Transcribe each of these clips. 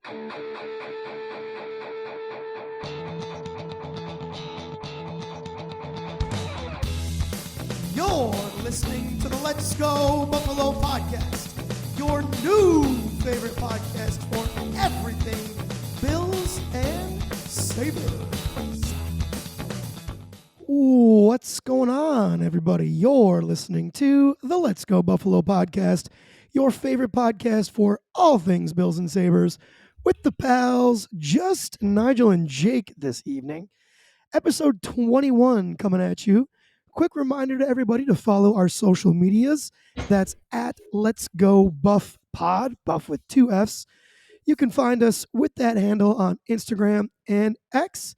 You're listening to the Let's Go Buffalo podcast, your new favorite podcast for everything Bills and Sabres. What's going on, everybody? You're listening to the Let's Go Buffalo podcast, your favorite podcast for all things Bills and Sabres, with the pals, just Nigel and Jake this evening. Episode 21 coming at you. Quick reminder to everybody to follow our social medias. That's at Let's Go Buff Pod, Buff with 2 Fs. You can find us with that handle on Instagram and X.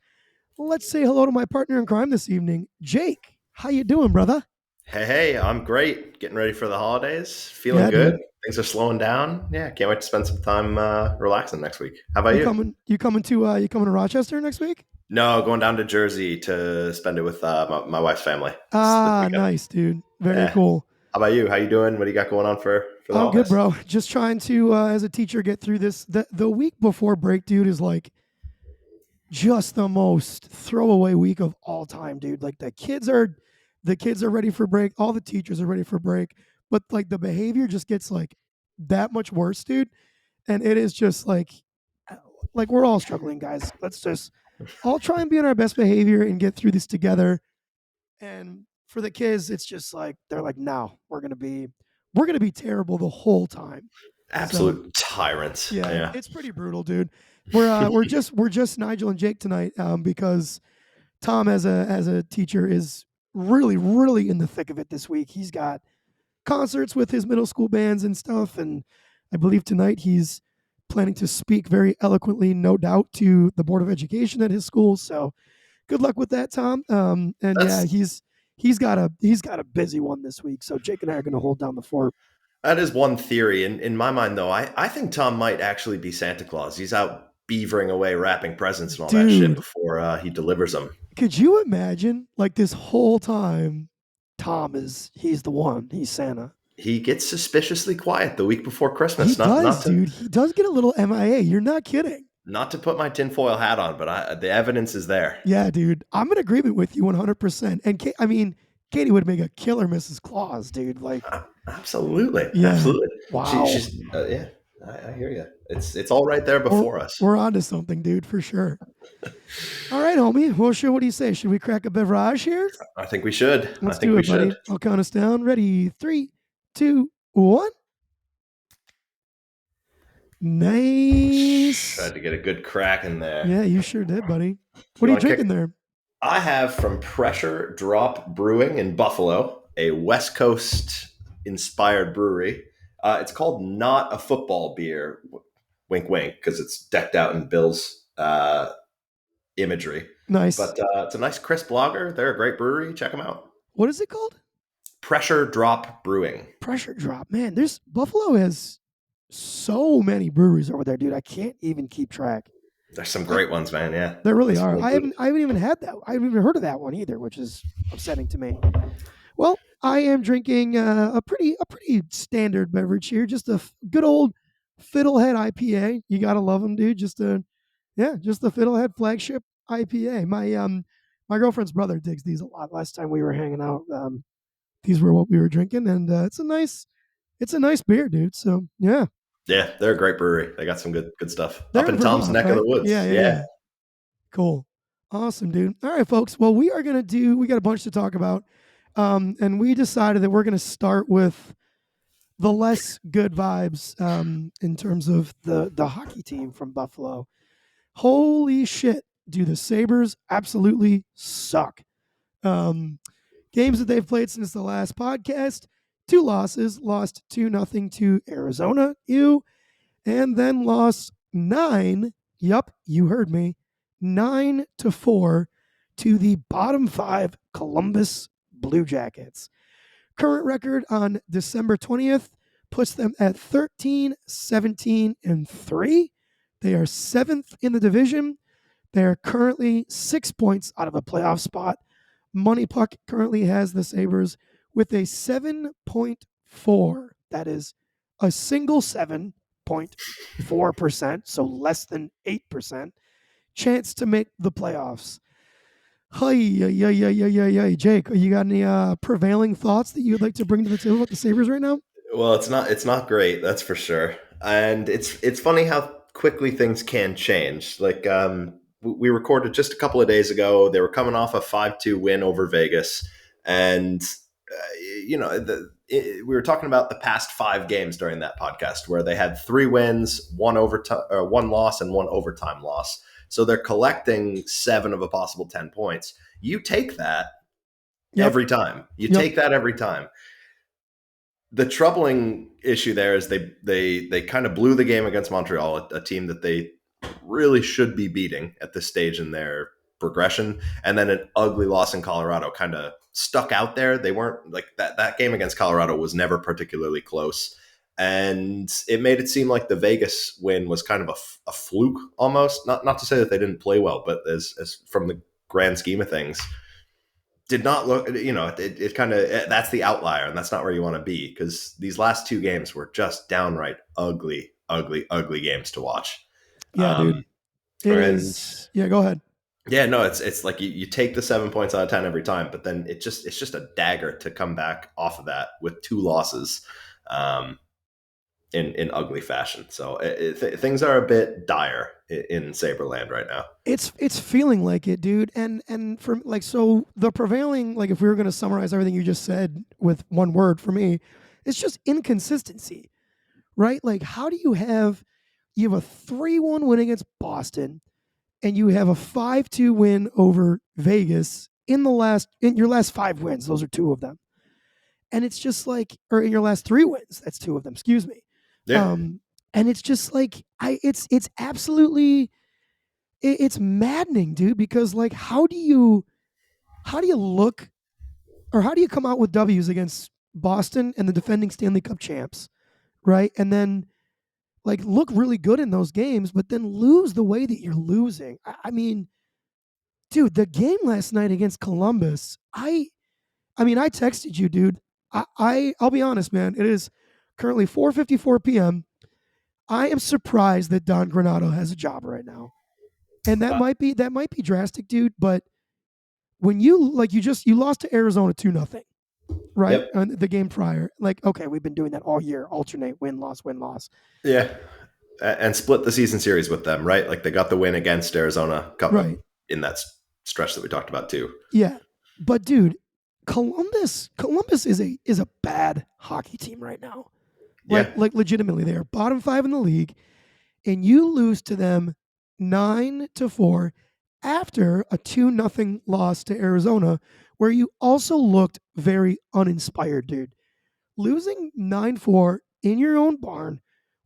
Let's say hello to my partner in crime this evening, Jake. How you doing, brother? Hey, I'm great. Getting ready for the holidays. Feeling good. Dude. Things are slowing down. Yeah, can't wait to spend some time relaxing next week. How about you? You coming to Rochester next week? No, going down to Jersey to spend it with my wife's family. Nice, dude. Very cool. How about you? How you doing? What do you got going on for the holidays? Good, bro. Just trying to, as a teacher, get through this. The week before break, dude, is like just the most throwaway week of all time, dude. Like the kids are ready for break. All the teachers are ready for break. But like the behavior just gets like that much worse, dude. And it is just like we're all struggling, guys. Let's just all try and be on our best behavior and get through this together. And for the kids, it's just like they're like, no, we're gonna be terrible the whole time. Absolute tyrants. Yeah, it's pretty brutal, dude. We're just Nigel and Jake tonight because Tom as a teacher is really, really in the thick of it this week. He's got concerts with his middle school bands and stuff, and I believe tonight he's planning to speak very eloquently, no doubt, to the Board of Education at his school. So good luck with that, Tom. He's got a busy one this week. So Jake and I are going to hold down the fort. That is one theory. In my mind, though, I think Tom might actually be Santa Claus. He's out beavering away, wrapping presents and all that shit before he delivers them. Could you imagine, like, this whole time, he's the one. He's Santa. He gets suspiciously quiet the week before Christmas. Dude. He does get a little MIA. You're not kidding. Not to put my tinfoil hat on, but the evidence is there. Yeah, dude. I'm in agreement with you 100%. And Katie would make a killer Mrs. Claus, dude. Like, absolutely. Yeah. Absolutely. Wow. She's I hear you. It's all right there before us. We're onto something, dude, for sure. All right, homie. Well, sure. What do you say? Should we crack a beverage here? I think we should. Let's do it, buddy. I'll count us down. Ready? 3, 2, 1. Nice. Tried to get a good crack in there. Yeah, you sure did, buddy. What are you drinking there? I have from Pressure Drop Brewing in Buffalo, a West Coast inspired brewery. It's called Not a Football Beer, wink, wink, because it's decked out in Bills imagery. Nice. But it's a nice crisp lager. They're a great brewery. Check them out. What is it called? Pressure Drop Brewing. Pressure Drop. Man, Buffalo has so many breweries over there, dude. I can't even keep track. There's some great ones, man. Yeah, there really are. I haven't even had that. I haven't even heard of that one either, which is upsetting to me. Well, I am drinking a pretty standard beverage here, just a good old Fiddlehead IPA. You gotta love them, dude. Just the Fiddlehead flagship IPA. My girlfriend's brother digs these a lot. Last time we were hanging out, these were what we were drinking, and it's a nice beer, dude. So yeah. Yeah, they're a great brewery. They got some good stuff. They're up in Tom's neck of the woods. Yeah. Cool. Awesome, dude. All right, folks. Well, we got a bunch to talk about. And we decided that we're going to start with the less good vibes in terms of the hockey team from Buffalo. Holy shit. Do the Sabres absolutely suck. Games that they've played since the last podcast. 2 losses, lost 2-0 to Arizona, and then lost 9, yep, you heard me, 9-4 to the bottom 5 Columbus Blue Jackets. Current record on December 20th puts them at 13-17-3. They are 7th in the division. They are currently 6 points out of a playoff spot. Money Puck currently has the Sabres with a 7.4. That is a single 7 6.4%, so less than 8% chance to make the playoffs. Hi, yeah. Jake, you got any prevailing thoughts that you'd like to bring to the table about the Sabres right now? Well, it's not great, that's for sure. And it's funny how quickly things can change. Like we recorded just a couple of days ago. They were coming off a 5-2 win over Vegas, and we were talking about the past 5 games during that podcast where they had 3 wins, one loss, and one overtime loss. So they're collecting 7 of a possible 10 points. You take that Yep. every time. You Yep. take that every time. The troubling issue there is they kind of blew the game against Montreal, a team that they really should be beating at this stage in their progression, and then an ugly loss in Colorado kind of stuck out there. They weren't like that game against Colorado was never particularly close, and it made it seem like the Vegas win was kind of a fluke almost. Not to say that they didn't play well, but as from the grand scheme of things, did not look, it kind of, that's the outlier, and that's not where you want to be, because these last 2 games were just downright ugly, ugly, ugly games to watch. Yeah, dude. Um, It and is. Yeah, go ahead. yeah, no, it's like you take the 7 points out of 10 every time, but then it's just a dagger to come back off of that with 2 losses um, in ugly fashion. So things are a bit dire in Saberland right now. It's feeling like it, dude. And for like, so the prevailing, like, if we were going to summarize everything you just said with one word for me, it's just inconsistency, right? Like, how do you have a 3-1 win against Boston and you have a 5-2 win over Vegas in your last 5 wins? Those are 2 of them. And it's just like, or in your last 3 wins, that's 2 of them, excuse me. Yeah, Um, and it's just like, it's absolutely, it's maddening, dude, because like, how do you look, or how do you come out with W's against Boston and the defending Stanley Cup champs, right? And then like look really good in those games, but then lose the way that you're losing. I mean, dude, the game last night against Columbus, I mean, I texted you, dude. I'll be honest, man. It is currently 4:54 p.m. I am surprised that Don Granato has a job right now, and that might be drastic, dude. But when you lost to Arizona 2-0, right? yep, On the game prior, like, okay, we've been doing that all year, alternate win loss, win loss. yeah. And split the season series with them, right? Like they got the win against Arizona Right. in that stretch that we talked about too. Yeah. But dude, Columbus is a bad hockey team right now. Yeah, Like legitimately, they are bottom 5 in the league, and you lose to them 9-4 after a 2-0 loss to Arizona, where you also looked very uninspired, dude. Losing 9-4 in your own barn,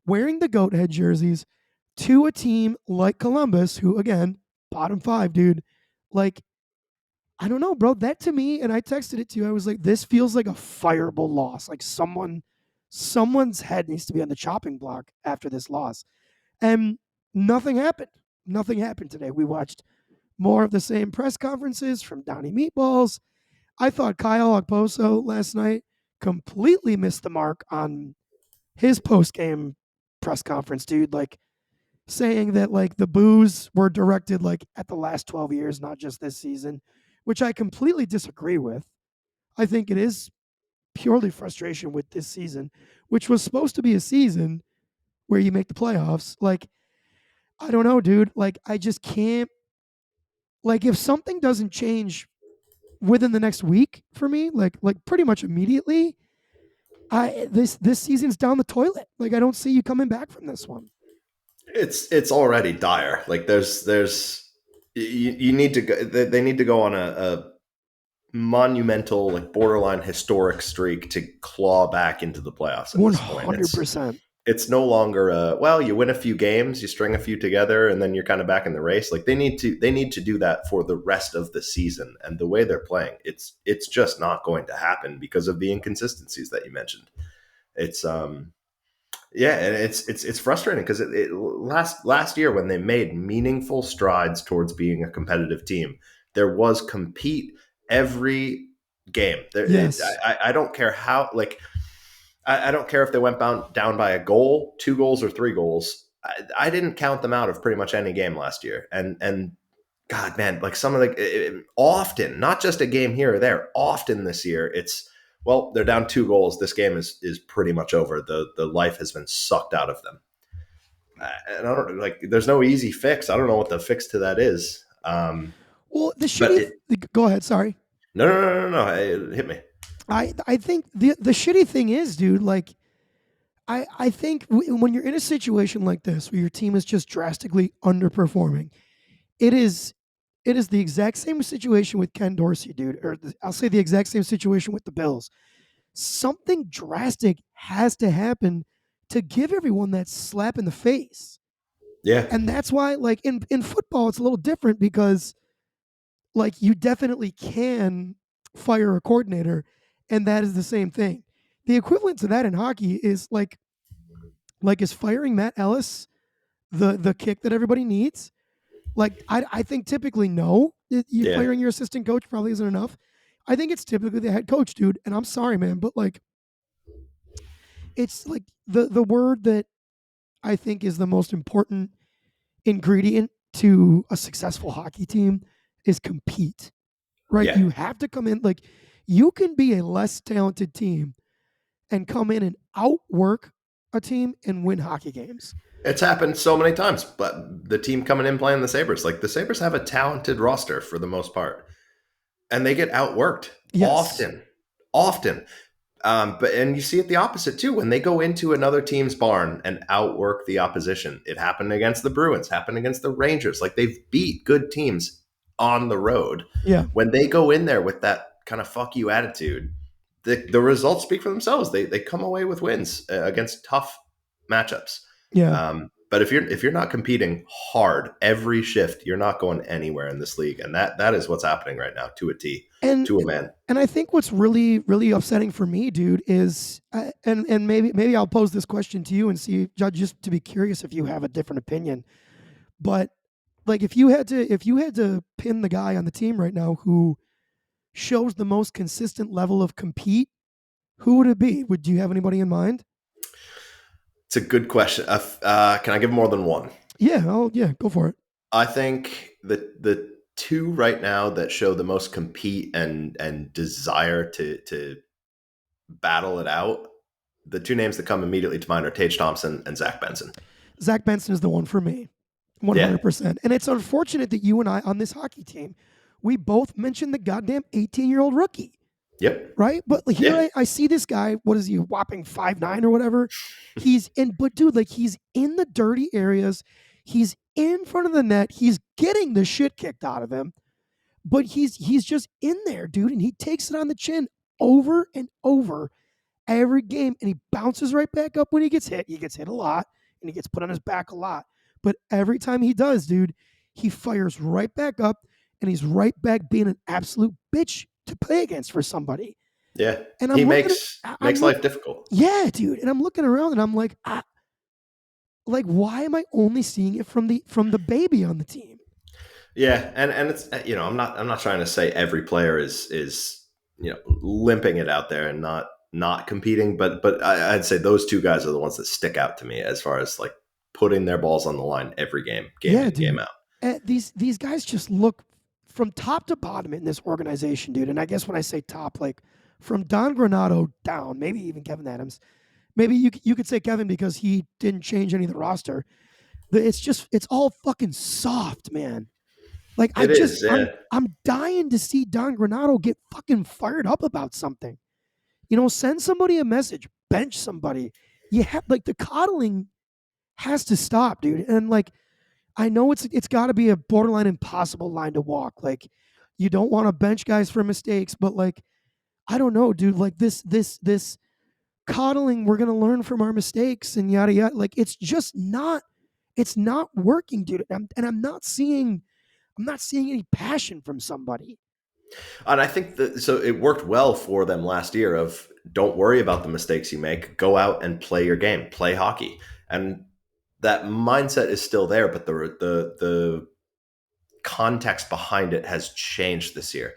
wearing the goat head jerseys to a team like Columbus, who again, bottom 5, dude. Like, I don't know, bro. That to me, and I texted it to you. I was like, this feels like a fireable loss. Like someone's head needs to be on the chopping block after this loss. And nothing happened. Nothing happened today. We watched more of the same press conferences from Donnie Meatballs. I thought Kyle Okposo last night completely missed the mark on his post game press conference, dude. Like, saying that like the boos were directed like at the last 12 years, not just this season, which I completely disagree with. I think it is purely frustration with this season, which was supposed to be a season where you make the playoffs. Like, I don't know, dude. Like, I just can't. Like, if something doesn't change within the next week for me, like pretty much immediately, this season's down the toilet. Like, I don't see you coming back from this one. it's already dire. Like you need to go, they need to go on a monumental, like borderline historic streak to claw back into the playoffs at One this point. hundred percent. It's no longer well, you win a few games, you string a few together, and then you're kind of back in the race. Like they need to do that for the rest of the season. And the way they're playing, it's just not going to happen because of the inconsistencies that you mentioned. It's yeah, and it's frustrating because last year when they made meaningful strides towards being a competitive team, there was compete every game. Yes. I don't care how, like, I don't care if they went down by a goal, 2 goals, or 3 goals. I didn't count them out of pretty much any game last year. And God, man, like some of often, not just a game here or there, often this year, it's, well, they're down 2 goals. This game is pretty much over. The life has been sucked out of them. And I don't like. There's no easy fix. I don't know what the fix to that is. Well, But it, go ahead, sorry. no. Hit me. I think the shitty thing is, dude, like I think when you're in a situation like this where your team is just drastically underperforming, it is it is the exact same situation with Ken Dorsey, dude, or I'll say the exact same situation with the Bills. Something drastic has to happen to give everyone that slap in the face. Yeah, And that's why, like in football, it's a little different because like you definitely can fire a coordinator, and that is the same thing. The equivalent to that in hockey is is firing Matt Ellis the kick that everybody needs. Like I think typically no, you yeah, firing your assistant coach probably isn't enough. I think it's typically the head coach, dude. And I'm sorry, man, but like it's like the word that I think is the most important ingredient to a successful hockey team is compete. Right? yeah. You have to come in like you can be a less talented team and come in and outwork a team and win hockey games. It's happened so many times. But the team coming in playing the Sabres, like the Sabres have a talented roster for the most part, and they get outworked Yes. often, often. But and you see it the opposite too when they go into another team's barn and outwork the opposition. It happened against the Bruins, happened against the Rangers. Like they've beat good teams on the road. Yeah. When they go in there with that kind of fuck you attitude, the results speak for themselves. They come away with wins against tough matchups. Yeah. But if you're not competing hard every shift, you're not going anywhere in this league, and that is what's happening right now to a T, And to a man. and I think what's really upsetting for me, dude, is and maybe I'll pose this question to you and see just to be curious if you have a different opinion. But like if you had to pin the guy on the team right now who shows the most consistent level of compete, who would it be? Would you have anybody in mind? It's a good question. Can I give more than one? Yeah, yeah, go for it. I think the two right now that show the most compete and desire to battle it out. The two names that come immediately to mind are Tage Thompson and Zach Benson. Zach Benson is the one for me, Yeah. 100%. And it's unfortunate that you and I on this hockey team, we both mentioned the goddamn 18-year-old rookie, Yep. right? But like, here Yeah. I see this guy, what is he, whopping 5'9" or whatever? He's in, but dude, like he's in the dirty areas. He's in front of the net. He's getting the shit kicked out of him, but he's just in there, dude. And he takes it on the chin over and over every game, and he bounces right back up when he gets hit. He gets hit a lot, and he gets put on his back a lot. But every time he does, dude, he fires right back up, and he's right back being an absolute bitch to play against for somebody. Yeah. And He I'm looking makes at, I'm makes look, life difficult. yeah, dude. And I'm looking around, and I'm like, like, why am I only seeing it from the baby on the team? Yeah, and it's I'm not trying to say every player is limping it out there and not competing, but I'd say those two guys are the ones that stick out to me as far as like putting their balls on the line every game Yeah, in, game dude. out. These guys just look from top to bottom in this organization, dude. And I guess when I say top, like from Don Granado down, maybe even Kevin Adams, maybe you could say Kevin because he didn't change any of the roster. It's all fucking soft, man. Like It is, yeah. I'm dying to see Don Granado get fucking fired up about something. You know, send somebody a message, bench somebody. You have like the coddling has to stop, dude. And like I know it's got to be a borderline impossible line to walk. Like you don't want to bench guys for mistakes, but like I don't know, dude. Like this coddling, we're gonna learn from our mistakes and yada yada. Like it's not working, dude. And I'm not seeing any passion from somebody. And I think that so it worked well for them last year of don't worry about the mistakes you make, go out and play your game, play hockey. And that mindset is still there, but the context behind it has changed this year.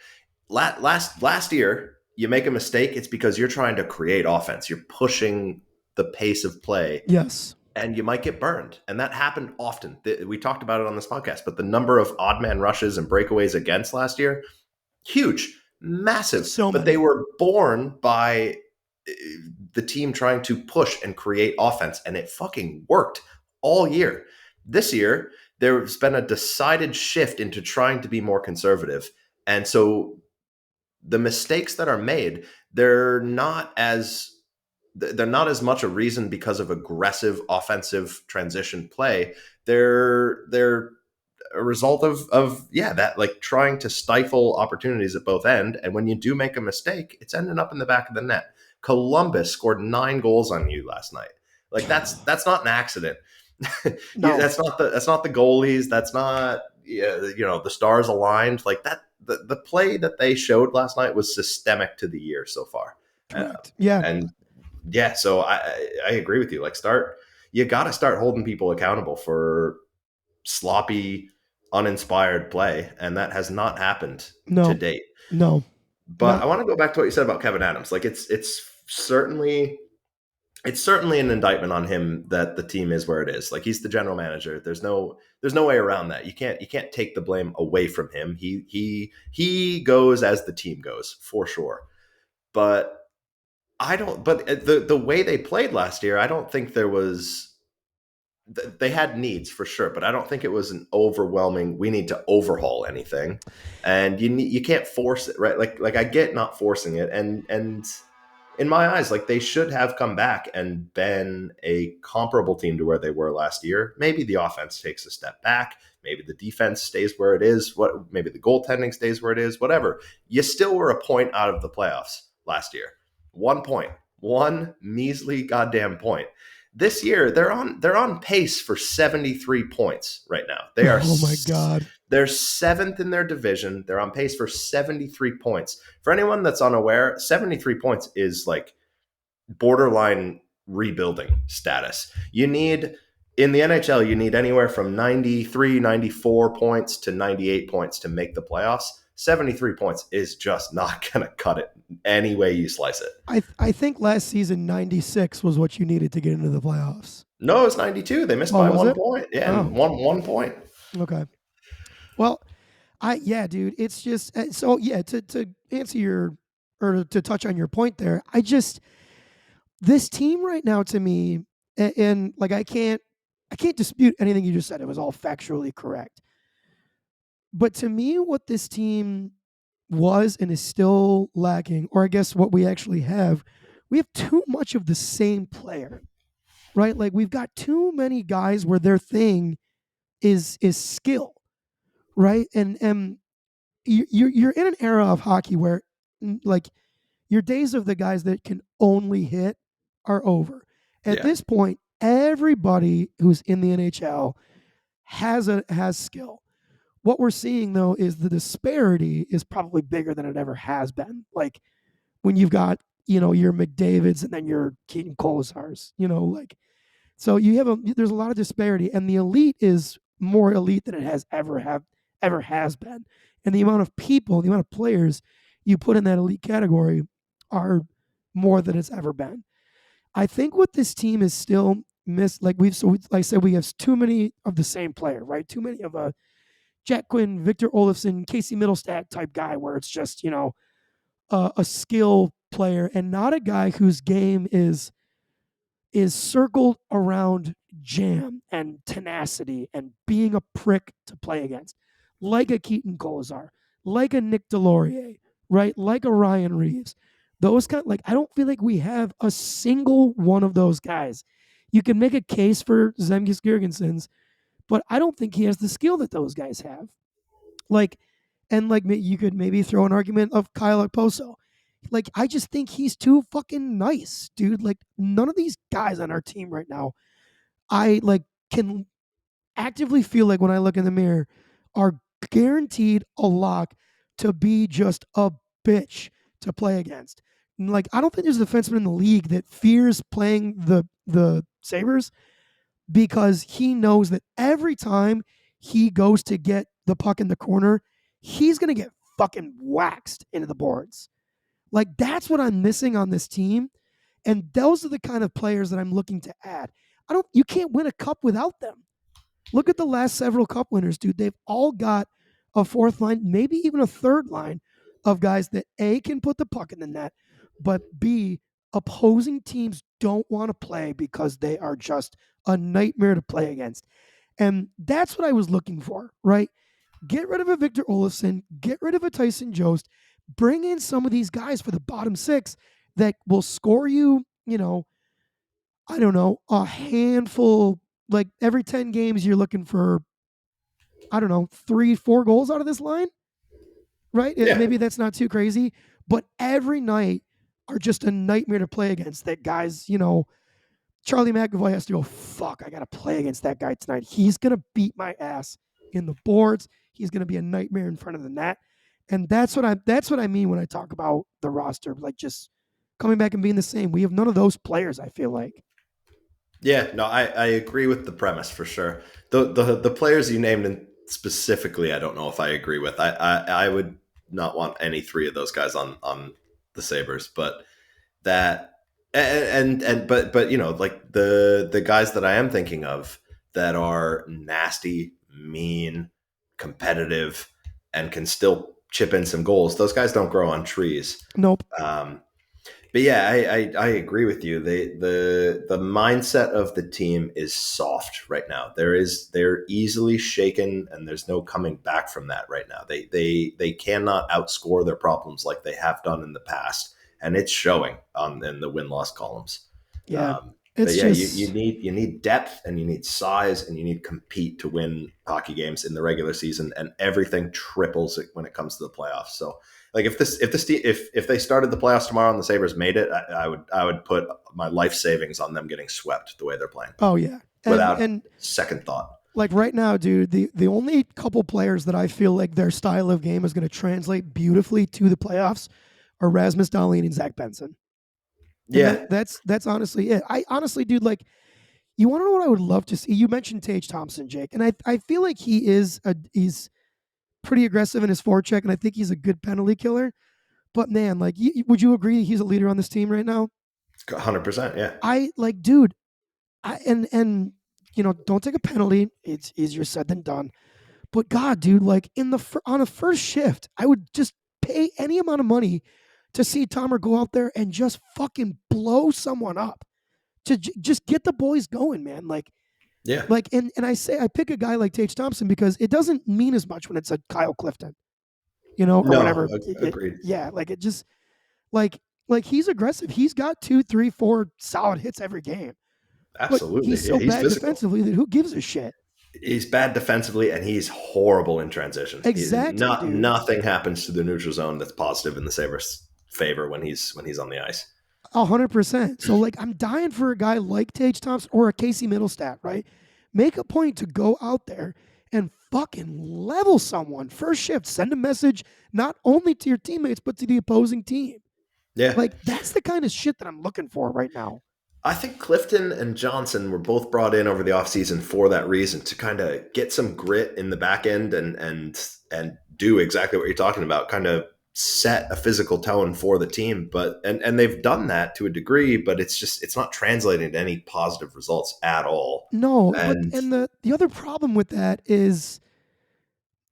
Last year, you make a mistake, it's because you're trying to create offense. You're pushing the pace of play, Yes. and you might get burned. And that happened often. We talked about it on this podcast, but the number of odd man rushes and breakaways against last year, huge, massive. So But they many. were born by the team trying to push and create offense, and it fucking worked all year. This year, there's been a decided shift into trying to be more conservative. And so the mistakes that are made, they're not as much a reason because of aggressive offensive transition play. They're a result of that, like, trying to stifle opportunities at both end. And when you do make a mistake, it's ending up in the back of the net. Columbus scored 9 goals on you last night. Like, that's not an accident. No. That's not the goalies. That's not, the stars aligned like that. The play that they showed last night was systemic to the year so far. Correct. Yeah. And yeah, so I agree with you. Like, you got to start holding people accountable for sloppy, uninspired play, and that has not happened to No. date. No. But I Not want to go back to what you said about Kevin Adams. Like, it's certainly an indictment on him that the team is where it is. Like, he's the general manager. There's no way around that. You can't take the blame away from him. He goes as the team goes, for sure. But I don't. But the way they played last year, I don't think there was. They had needs for sure, but I don't think it was an overwhelming. We need to overhaul anything, and you can't force it, right? Like I get not forcing it, and in my eyes, like, they should have come back and been a comparable team to where they were last year. Maybe the offense takes a step back. Maybe the defense stays where it is. Maybe the goaltending stays where it is. Whatever. You still were a point out of the playoffs last year. 1 point, one measly goddamn point. This year, they're on pace for 73 points right now. oh my God. They're 7th in their division. They're on pace for 73 points. For anyone that's unaware, 73 points is like borderline rebuilding status. In the NHL, you need anywhere from 93, 94 points to 98 points to make the playoffs. 73 points is just not going to cut it any way you slice it. I think last season 96 was what you needed to get into the playoffs. No, it was 92. They missed Oh, by was 1 it? point. Yeah, Oh, and one point. okay. Well, dude, it's just so yeah. To answer your or to touch on your point there, this team right now to me, and like I can't dispute anything you just said. It was all factually correct. But to me, what this team was and is still lacking, or I guess what we actually have, we have too much of the same player, right? Like, we've got too many guys where their thing is skill, right? And you're in an era of hockey where, like, your days of the guys that can only hit are over. At Yeah. this point, everybody who's in the NHL has skill. What we're seeing though is the disparity is probably bigger than it ever has been. Like, when you've got, your McDavids and then your Keaton Kolesars, like, so there's a lot of disparity, and the elite is more elite than it ever has been. And the amount of people, the amount of players you put in that elite category are more than it's ever been. I think what this team is still missed, like like I said, we have too many of the same player, right? Too many of a Jack Quinn, Victor Olofsson, Casey Middlestat type guy, where it's just a skill player and not a guy whose game is circled around jam and tenacity and being a prick to play against, like a Keaton Kolesar, like a Nick Delorier, right? Like a Ryan Reeves. Those like, I don't feel like we have a single one of those guys. You can make a case for Zemgus Girgensons, but I don't think he has the skill that those guys have. Like, and like you could maybe throw an argument of Kyle Okposo. Like, I just think he's too fucking nice, dude. Like, none of these guys on our team right now, I like can actively feel like when I look in the mirror, are guaranteed a lock to be just a bitch to play against. Like, I don't think there's a defenseman in the league that fears playing the Sabres, because he knows that every time he goes to get the puck in the corner, he's gonna get fucking waxed into the boards. Like that's what I'm missing on this team. And those are the kind of players that I'm looking to add. You can't win a cup without them. Look at the last several cup winners, dude. They've all got a fourth line, maybe even a third line of guys that A, can put the puck in the net, but B, opposing teams don't want to play because they are just a nightmare to play against. And that's what I was looking for, right? Get rid of a Victor Olofsson, get rid of a Tyson Jost, bring in some of these guys for the bottom six that will score you, I don't know, a handful. Like every 10 games, you're looking for, I don't know, 3, 4 goals out of this line, right? Yeah. Maybe that's not too crazy, but every night are just a nightmare to play against. That guys, Charlie McAvoy has to go, fuck, I got to play against that guy tonight. He's going to beat my ass in the boards. He's going to be a nightmare in front of the net. And that's what I mean when I talk about the roster, like just coming back and being the same. We have none of those players, I feel like. Yeah, no, I agree with the premise for sure. The players you named in specifically, I don't know if I agree with. I would not want any three of those guys on the Sabres, but that but like the guys that I am thinking of that are nasty, mean, competitive, and can still chip in some goals. Those guys don't grow on trees. Nope. Um, but yeah, I agree with you. The mindset of the team is soft right now. They're easily shaken, and there's no coming back from that right now. They cannot outscore their problems like they have done in the past, and it's showing in the win loss columns. Yeah. But It's yeah, you just, need depth, and you need size, and you need compete to win hockey games in the regular season, and everything triples it when it comes to the playoffs. So like if they started the playoffs tomorrow and the Sabres made it, I would put my life savings on them getting swept the way they're playing oh yeah. And without and second thought. like right now, dude, the only couple players that I feel like their style of game is going to translate beautifully to the playoffs are Rasmus Dahlin and Zach Benson. And Yeah, that's honestly it. I honestly, dude, like you want to know what I would love to see? You mentioned Tage Thompson, Jake, and I feel like he's pretty aggressive in his forecheck, and I think he's a good penalty killer. But man, like, would you agree he's a leader on this team right now? 100%. Yeah, I like, dude, and don't take a penalty. It's easier said than done. But God, dude, like on a first shift, I would just pay any amount of money to see Tomer go out there and just fucking blow someone up to just get the boys going, man. yeah. And I pick a guy like Tage Thompson because it doesn't mean as much when it's a Kyle Clifton, or No, whatever. agreed. Yeah, like it just like he's aggressive. He's got 2, 3, 4 solid hits every game, but Absolutely. he's Yeah, so he's bad physical. defensively that who gives a shit? He's bad defensively, and he's horrible in transition. Exactly, dude. Nothing happens to the neutral zone that's positive in the Sabres' favor when he's on the ice. 100%. So like I'm dying for a guy like Tage Thompson or a Casey Middlestat, right? Make a point to go out there and fucking level someone first shift. Send a message not only to your teammates but to the opposing team. Yeah, Like that's the kind of shit that I'm looking for right now. I think Clifton and Johnson were both brought in over the offseason for that reason, to kind of get some grit in the back end and do exactly what you're talking about, kind of set a physical tone for the team. But and they've done that to a degree, but it's not translating to any positive results at all. No, but And and the other problem with that is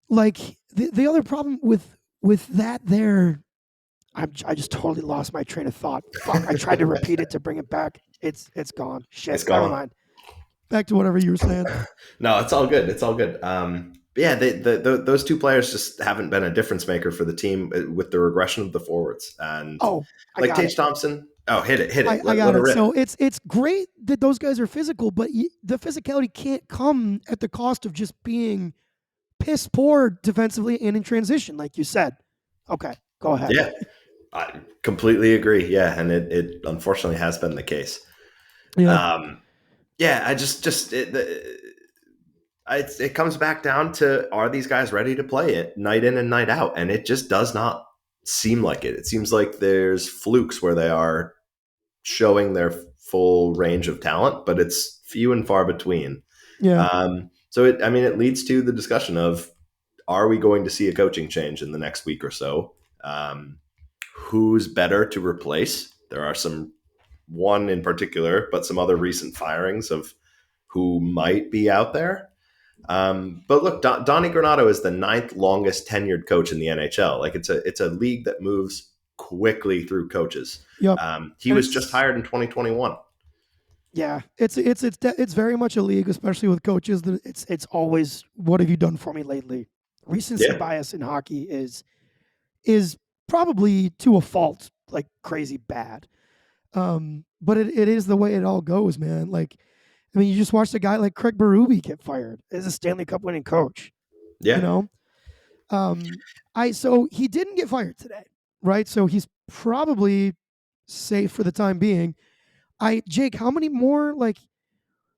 like the other problem with that there. I just totally lost my train of thought. Fuck! I tried to repeat it to bring it back. It's gone. Shit. it's Never gone. mind. Back to whatever you were saying. No, it's all good. It's all good. But yeah, those two players just haven't been a difference maker for the team with the regression of the forwards. And Oh, I like got Tage it. Thompson, oh, hit it, I got let it it. rip. So it's great that those guys are physical, but the physicality can't come at the cost of just being piss poor defensively and in transition, like you said. Okay, go ahead. Yeah, I completely agree. Yeah, and it unfortunately has been the case. Yeah. Um, yeah, I just it comes back down to, are these guys ready to play it night in and night out? And it just does not seem like it. It seems like there's flukes where they are showing their full range of talent, but it's few and far between. Yeah. So it leads to the discussion of, are we going to see a coaching change in the next week or so? who's better to replace. There are one in particular, but some other recent firings of who might be out there. But look, Donnie Granato is the ninth longest tenured coach in the NHL. Like it's a league that moves quickly through coaches. Yep. He And was just it's hired in 2021. yeah, it's very much a league, especially with coaches. That it's always what have you done for me lately? Recency Yeah, bias in hockey is probably to a fault, like crazy bad. But it is the way it all goes, man. Like, I mean, you just watched a guy like Craig Berube get fired as a Stanley Cup winning coach. You yeah. know, um, so he didn't get fired today, right? So he's probably safe for the time being. Jake, how many more like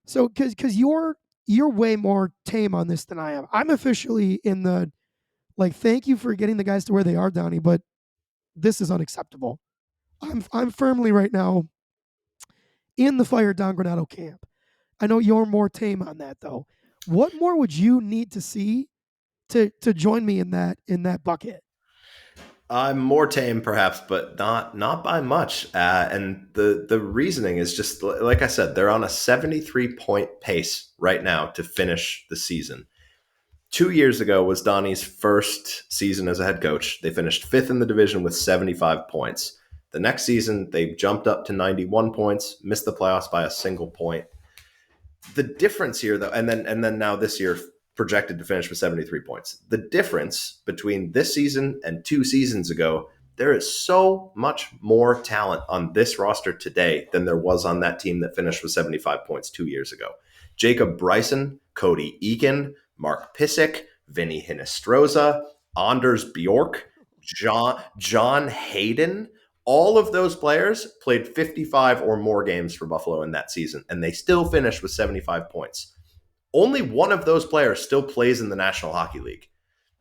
so because you're way more tame on this than I am. I'm officially in the like thank you for getting the guys to where they are, Downey, but this is unacceptable. I'm firmly right now in the fire Don Granato camp. I know you're more tame on that though. What more would you need to see to join me in that bucket? I'm more tame, perhaps, but not by much. And the reasoning is just like I said, they're on a 73-point pace right now to finish the season. 2 years ago was Donnie's first season as a head coach. They finished fifth in the division with 75 points. The next season, they jumped up to 91 points, missed the playoffs by a single point. The difference here, though, and then now this year projected to finish with 73 points. The difference between this season and 2 seasons ago, there is so much more talent on this roster today than there was on that team that finished with 75 points 2 years ago. Jacob Bryson, Cody Eakin, Mark Pissick, Vinny Hinestroza, Anders Bjork, John Hayden, all of those players played 55 or more games for Buffalo in that season, and they still finished with 75 points. Only one of those players still plays in the National Hockey League.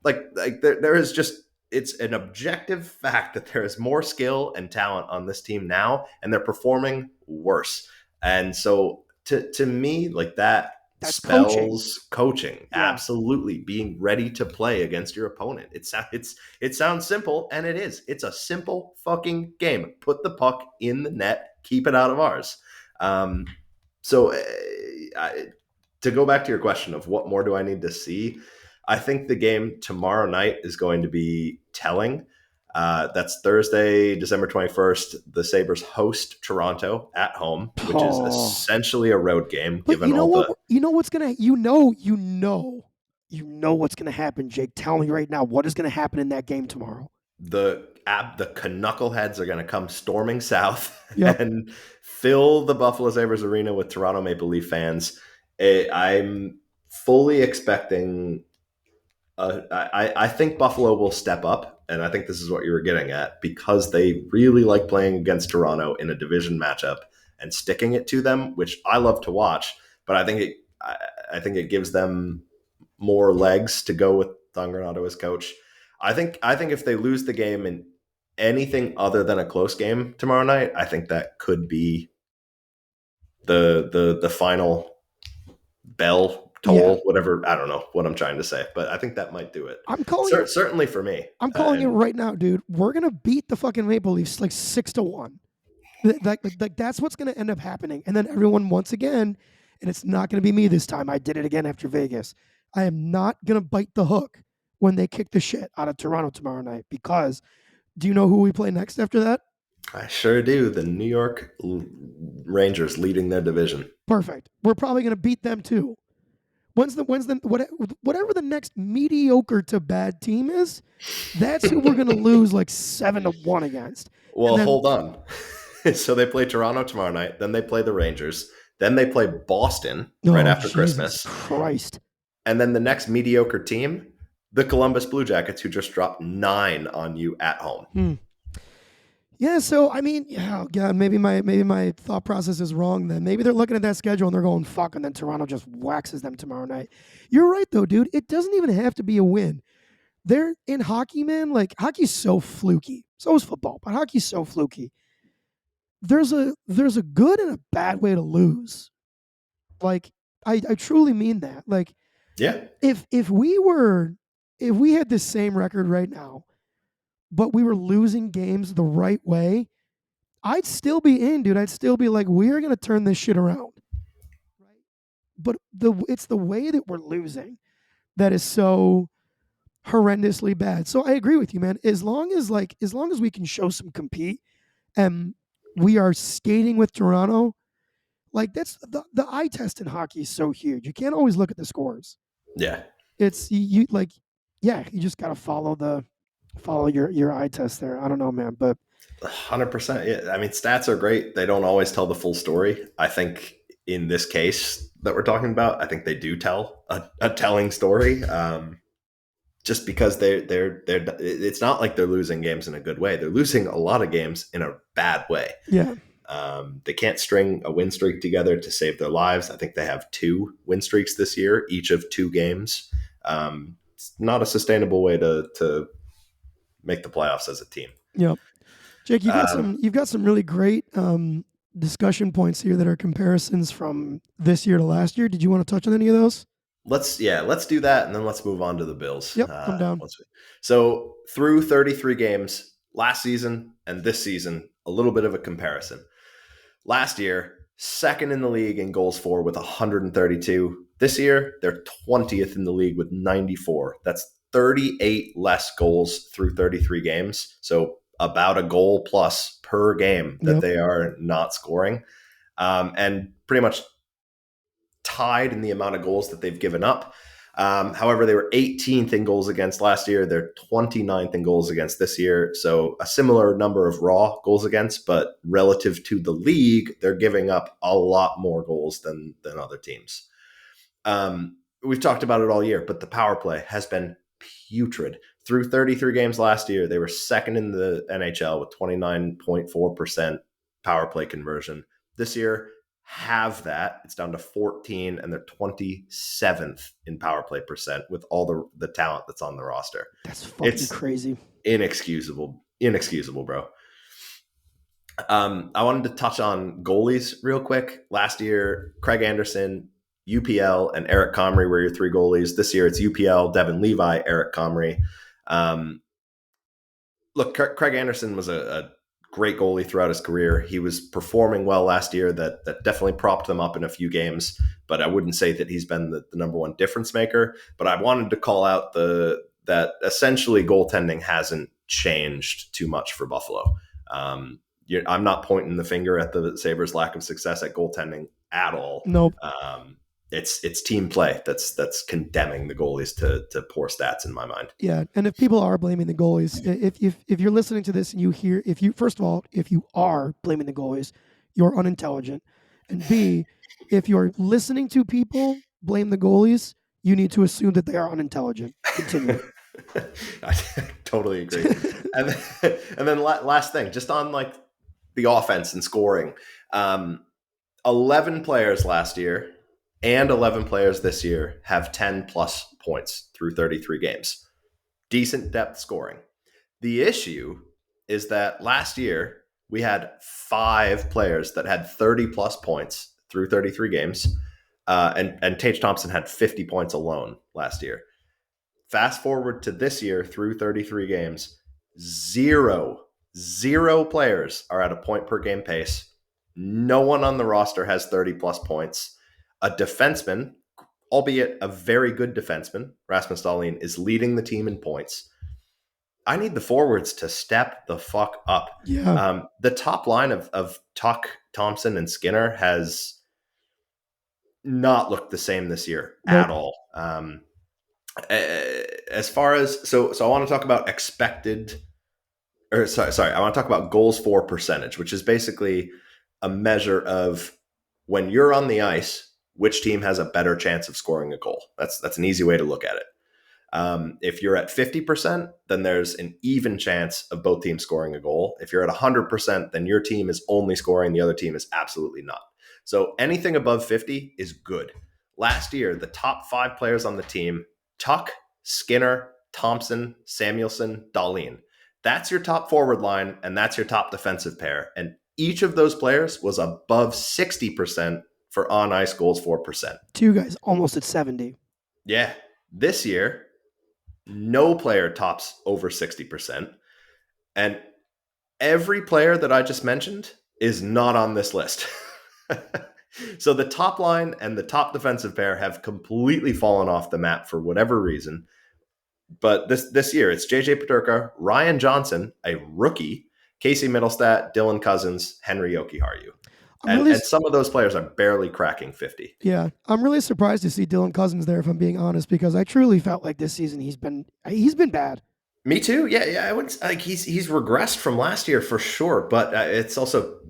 Like there is just it's an objective fact that there is more skill and talent on this team now, and they're performing worse. And so to me, like that That's coaching. spells coaching. Yeah, Absolutely, being ready to play against your opponent. It sounds simple, and it is. It's a simple fucking game. Put the puck in the net, keep it out of ours. Um, so to go back to your question of what more do I need to see, I think the game tomorrow night is going to be telling. That's Thursday, December 21st. The Sabres host Toronto at home, which is oh, essentially a road game, but given you know all what? the You know what's gonna. You know what's gonna happen, Jake. Tell me right now what is gonna happen in that game tomorrow. the knuckleheads are going to come storming south Yep. and fill the Buffalo Sabres arena with Toronto Maple Leaf fans. I'm fully expecting I think Buffalo will step up, and I think this is what you were getting at, because they really like playing against Toronto in a division matchup and sticking it to them, which I love to watch. But I think it gives them more legs to go with Don Granato as coach. I think if they lose the game in anything other than a close game tomorrow night, I think that could be the final bell Yeah. toll, whatever. I don't know what I'm trying to say, but I think that might do it. I'm calling it. Certainly for me. I'm calling it And right now, dude. We're gonna beat the fucking Maple Leafs like 6-1. Like that's what's gonna end up happening. And then everyone once again, and it's not gonna be me this time. I did it again after Vegas. I am not gonna bite the hook when they kick the shit out of Toronto tomorrow night because do you know who we play next after that? I sure do. The New York Rangers leading their division. Perfect. We're probably gonna beat them too. Whatever the next mediocre to bad team is, that's who we're gonna lose like 7-1 against. And Well, then hold on. So they play Toronto tomorrow night. Then they play the Rangers. Then they play Boston right oh after Jesus Christmas. Christ. And then the next mediocre team, the Columbus Blue Jackets, who just dropped 9 on you at home. Hmm. Yeah, so I mean, oh god, maybe my thought process is wrong. Then maybe they're looking at that schedule and they're going fuck, and then Toronto just waxes them tomorrow night. You're right though, dude. It doesn't even have to be a win. They're in hockey, man. Like hockey's so fluky. So is football, but hockey's so fluky. There's a good and a bad way to lose. Like I truly mean that. Like Yeah. if we had the same record right now, but we were losing games the right way, I'd still be in, dude. I'd still be like, we're gonna turn this shit around. Right. But it's the way that we're losing that is so horrendously bad. So I agree with you, man. As long as we can show some compete and we are skating with Toronto, like that's the eye test in hockey is so huge. You can't always look at the scores. Yeah, It's you like, yeah, you just gotta follow your eye test there. I don't know, man, but 100%. Yeah. I mean, stats are great. They don't always tell the full story. I think in this case that we're talking about, I think they do tell a telling story. Just because they're it's not like they're losing games in a good way. They're losing a lot of games in a bad way. yeah, They can't string a win streak together to save their lives. I think they have 2 win streaks this year, each of 2 games. It's not a sustainable way to make the playoffs as a team. yeah. Jake, Um, you've got some really great discussion points here that are comparisons from this year to last year. Did you want to touch on any of those? let's do that, and then let's move on to the Bills. Yep, I'm down. So through 33 games last season and this season, a little bit of a comparison. Last year, second in the league in goals for with 132. This year, they're 20th in the league with 94. That's 38 less goals through 33 games. So about a goal plus per game that Yep. they are not scoring. And pretty much tied in the amount of goals that they've given up. However, they were 18th in goals against last year. They're 29th in goals against this year. So a similar number of raw goals against, but relative to the league, they're giving up a lot more goals than other teams. We've talked about it all year, but the power play has been putrid. Through 33 games last year, they were second in the NHL with 29.4% power play conversion. This year, have that. It's down to 14, and they're 27th in power play percent with all the talent that's on the roster. That's fucking It's crazy. inexcusable, bro. I wanted to touch on goalies real quick. Last year, Craig Anderson, UPL, and Eric Comrie were your 3 goalies. This year, it's UPL, Devin Levi, Eric Comrie. Look, Craig Anderson was a great goalie throughout his career. He was performing well last year. That definitely propped them up in a few games, but I wouldn't say that he's been the number one difference maker. But I wanted to call out that essentially goaltending hasn't changed too much for Buffalo. I'm not pointing the finger at the Sabres' lack of success at goaltending at all. Nope. It's team play that's condemning the goalies to poor stats in my mind. Yeah, and if people are blaming the goalies, if you're listening to this and you hear, if you first of all, if you are blaming the goalies, you're unintelligent, and B, if you're listening to people blame the goalies, you need to assume that they are unintelligent. Continue. I totally agree. And then last thing, just on like the offense and scoring, 11 players last year and 11 players this year have 10 plus points through 33 games. Decent depth scoring. The issue is that last year we had 5 players that had 30 plus points through 33 games, and Tage Thompson had 50 points alone last year. Fast forward to this year through 33 games, zero players are at a point per game pace. No one on the roster has 30 plus points. A defenseman, albeit a very good defenseman, Rasmus Dahlin, is leading the team in points. I need the forwards to step the fuck up. Yeah. The top line of Tuck, Thompson, and Skinner has not looked the same this year Nope. at all. As far as so I want to talk about expected, or sorry, I want to talk about goals for percentage, which is basically a measure of when you're on the ice, which team has a better chance of scoring a goal. That's an easy way to look at it. If you're at 50%, then there's an even chance of both teams scoring a goal. If you're at 100%, then your team is only scoring, the other team is absolutely not. So anything above 50 is good. Last year, the top 5 players on the team, Tuck, Skinner, Thompson, Samuelson, Dahlin. That's your top forward line, and that's your top defensive pair. And each of those players was above 60% for on-ice goals for percent. 2 guys almost at 70. Yeah. This year, no player tops over 60%. And every player that I just mentioned is not on this list. So the top line and the top defensive pair have completely fallen off the map for whatever reason. But this year, it's JJ Peterka, Ryan Johnson, a rookie, Casey Middlestat, Dylan Cousins, Henry Jokiharju. I'm And, really, and some of those players are barely cracking 50. yeah, I'm really surprised to see Dylan Cousins there, if I'm being honest, because I truly felt like this season he's been bad. Me too. Yeah, yeah. I would like he's regressed from last year for sure, but it's also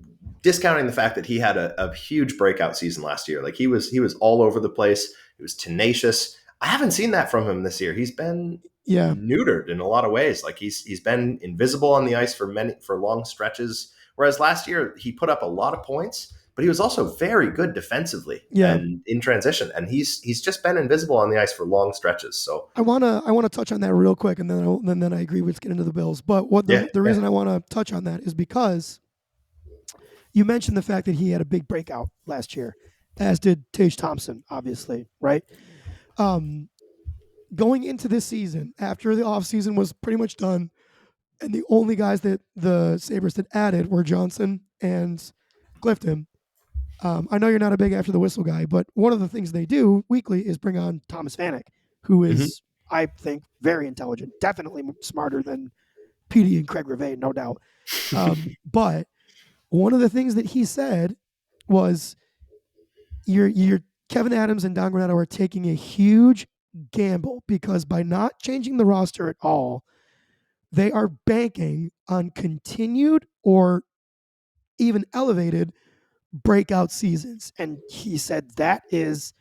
discounting the fact that he had a huge breakout season last year. Like he was all over the place. He was tenacious. I haven't seen that from him this year. He's been Yeah, neutered in a lot of ways. Like he's been invisible on the ice for long stretches. Whereas last year he put up a lot of points, but he was also very good defensively yeah. and in transition. And he's just been invisible on the ice for long stretches. So I wanna touch on that real quick, and then I agree. Let's get into the Bills. But what yeah, the yeah. reason I want to touch on that is because you mentioned the fact that he had a big breakout last year, as did Tage Thompson, obviously, right? Um, Going into this season, after the offseason was pretty much done, and the only guys that the Sabres had added were Johnson and Clifton. I know you're not a big after the whistle guy, but one of the things they do weekly is bring on Thomas Vanek, who Mhm. is, I think, very intelligent, definitely smarter than PD and Craig Rivet, no doubt. But one of the things that he said was, "You're Kevin Adams and Don Granado are taking a huge gamble because by not changing the roster at all, they are banking on continued or even elevated breakout seasons." And he said that is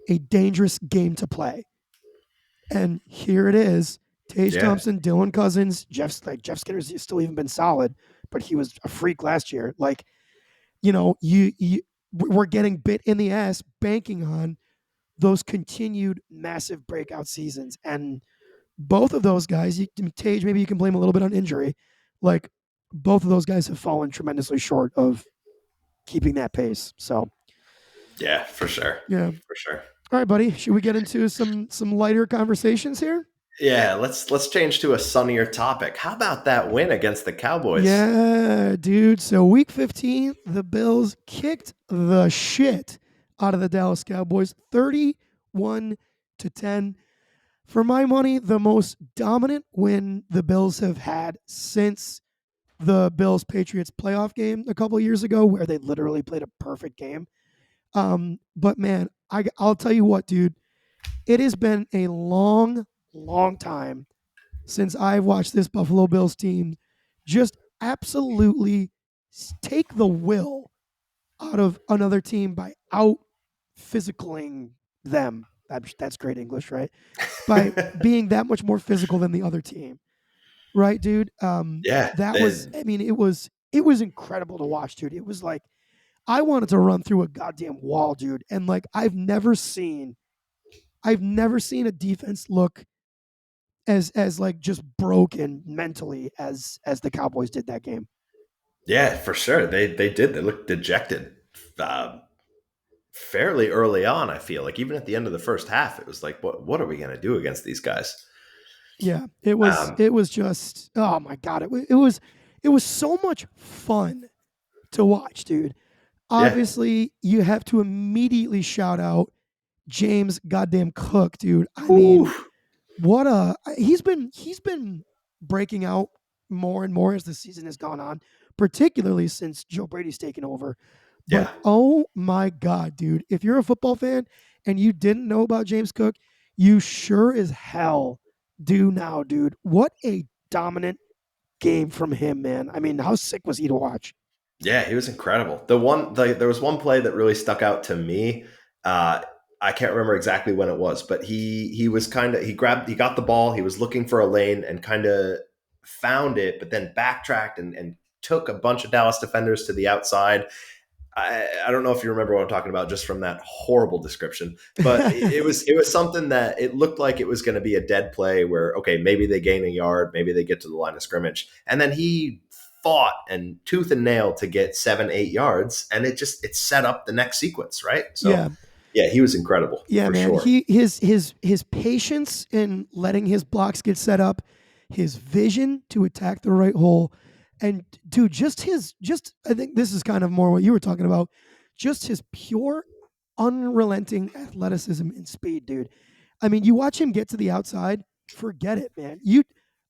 a dangerous game to play. And here it is. Tage Yeah. Thompson, Dylan Cousins, Jeff Skinner's still even been solid, but he was a freak last year. Like, we're getting bit in the ass banking on those continued massive breakout seasons. And both of those guys, Tage, maybe you can blame a little bit on injury. Like, both of those guys have fallen tremendously short of keeping that pace. So, Yeah, for sure. yeah. For sure. All right, buddy. Should we get into some lighter conversations here? Yeah, let's change to a sunnier topic. How about that win against the Cowboys? Yeah, dude. So week 15, the Bills kicked the shit out of the Dallas Cowboys, 31-10. For my money, the most dominant win the Bills have had since the Bills Patriots playoff game a couple of years ago, where they literally played a perfect game. But man, I'll tell you what, dude, it has been a long, long time since I've watched this Buffalo Bills team just absolutely take the will out of another team by out physicaling them. That's great English, right? By being that much more physical than the other team, right, dude? Yeah, That was, I mean, it was incredible to watch, dude. It was like I wanted to run through a goddamn wall, dude. And like I've never seen a defense look as like just broken mentally as the Cowboys did that game. yeah, for sure. They did. They looked dejected fairly early on. I feel like even at the end of the first half, it was like, what are we gonna do against these guys? Yeah, it was Um, it was just, oh my god, it was so much fun to watch, dude. yeah. Obviously, you have to immediately shout out James goddamn Cook, dude. I Ooh, mean, what a he's been breaking out more and more as the season has gone on, particularly since Joe Brady's taken over. But yeah, oh my god, dude, if you're a football fan and you didn't know about James Cook, you sure as hell do now, dude. What a dominant game from him, man. I mean, how sick was he to watch? yeah. He was incredible. There was one play that really stuck out to me. Uh, I can't remember exactly when it was, but he was kind of he got the ball. He was looking for a lane and kind of found it, but then backtracked and took a bunch of Dallas defenders to the outside. I don't know if you remember what I'm talking about just from that horrible description, but it was something that it looked like it was going to be a dead play where, okay, maybe they gain a yard, maybe they get to the line of scrimmage. And then he fought and tooth and nail to get 7-8 yards. And it set up the next sequence. Right. So Yeah. yeah, he was incredible Yeah, for man. sure. His patience in letting his blocks get set up, his vision to attack the right hole, and dude, just I think this is kind of more what you were talking about, just his pure, unrelenting athleticism and speed, dude. I mean, you watch him get to the outside, forget it, man.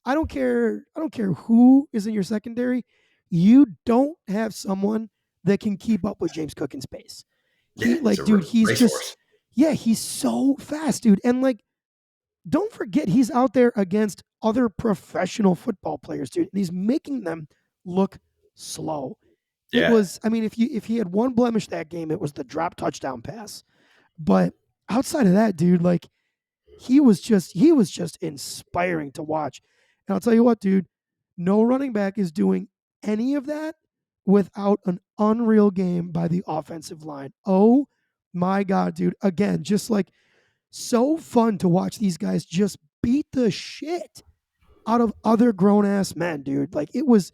I don't care who is in your secondary. You don't have someone that can keep up with James Cook in space. Yeah, He he's like, a dude, he's just, racehorse. yeah, he's so fast, dude. And like, don't forget, he's out there against other professional football players, dude, and he's making them look slow. It Yeah, was, I mean, if he had one blemish that game, it was the drop touchdown pass. But outside of that, dude, like he was just inspiring to watch. And I'll tell you what, dude, no running back is doing any of that without an unreal game by the offensive line. Oh my god, dude. Again, just like so fun to watch these guys just beat the shit out of other grown ass men, dude. Like it was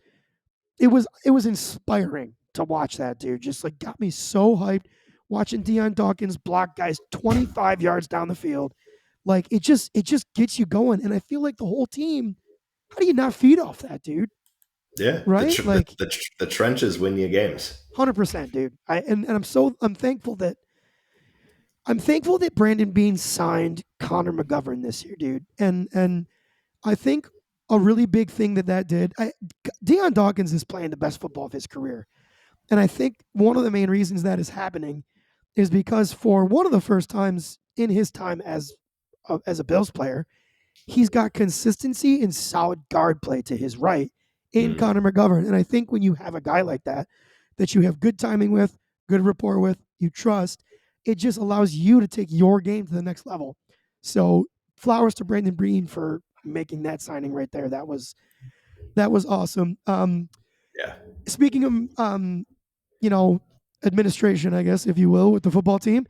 inspiring to watch that, dude. Just like got me so hyped watching Deion Dawkins block guys 25 yards down the field. Like it just gets you going. And I feel like the whole team, how do you not feed off that, dude? yeah. Right? Like The trenches win you games. 100%, dude. And I'm thankful that Brandon Beane signed Connor McGovern this year, dude. And I think a really big thing that did, Deion Dawkins is playing the best football of his career. And I think one of the main reasons that is happening is because for one of the first times in his time as a Bills player, he's got consistency and solid guard play to his right in Mm, Connor McGovern. And I think when you have a guy like that, that you have good timing with, good rapport with, you trust, it just allows you to take your game to the next level. So flowers to Brandon Breen for making that signing right there. That was awesome. yeah. Speaking of you know, administration, I guess, if you will, with the football team,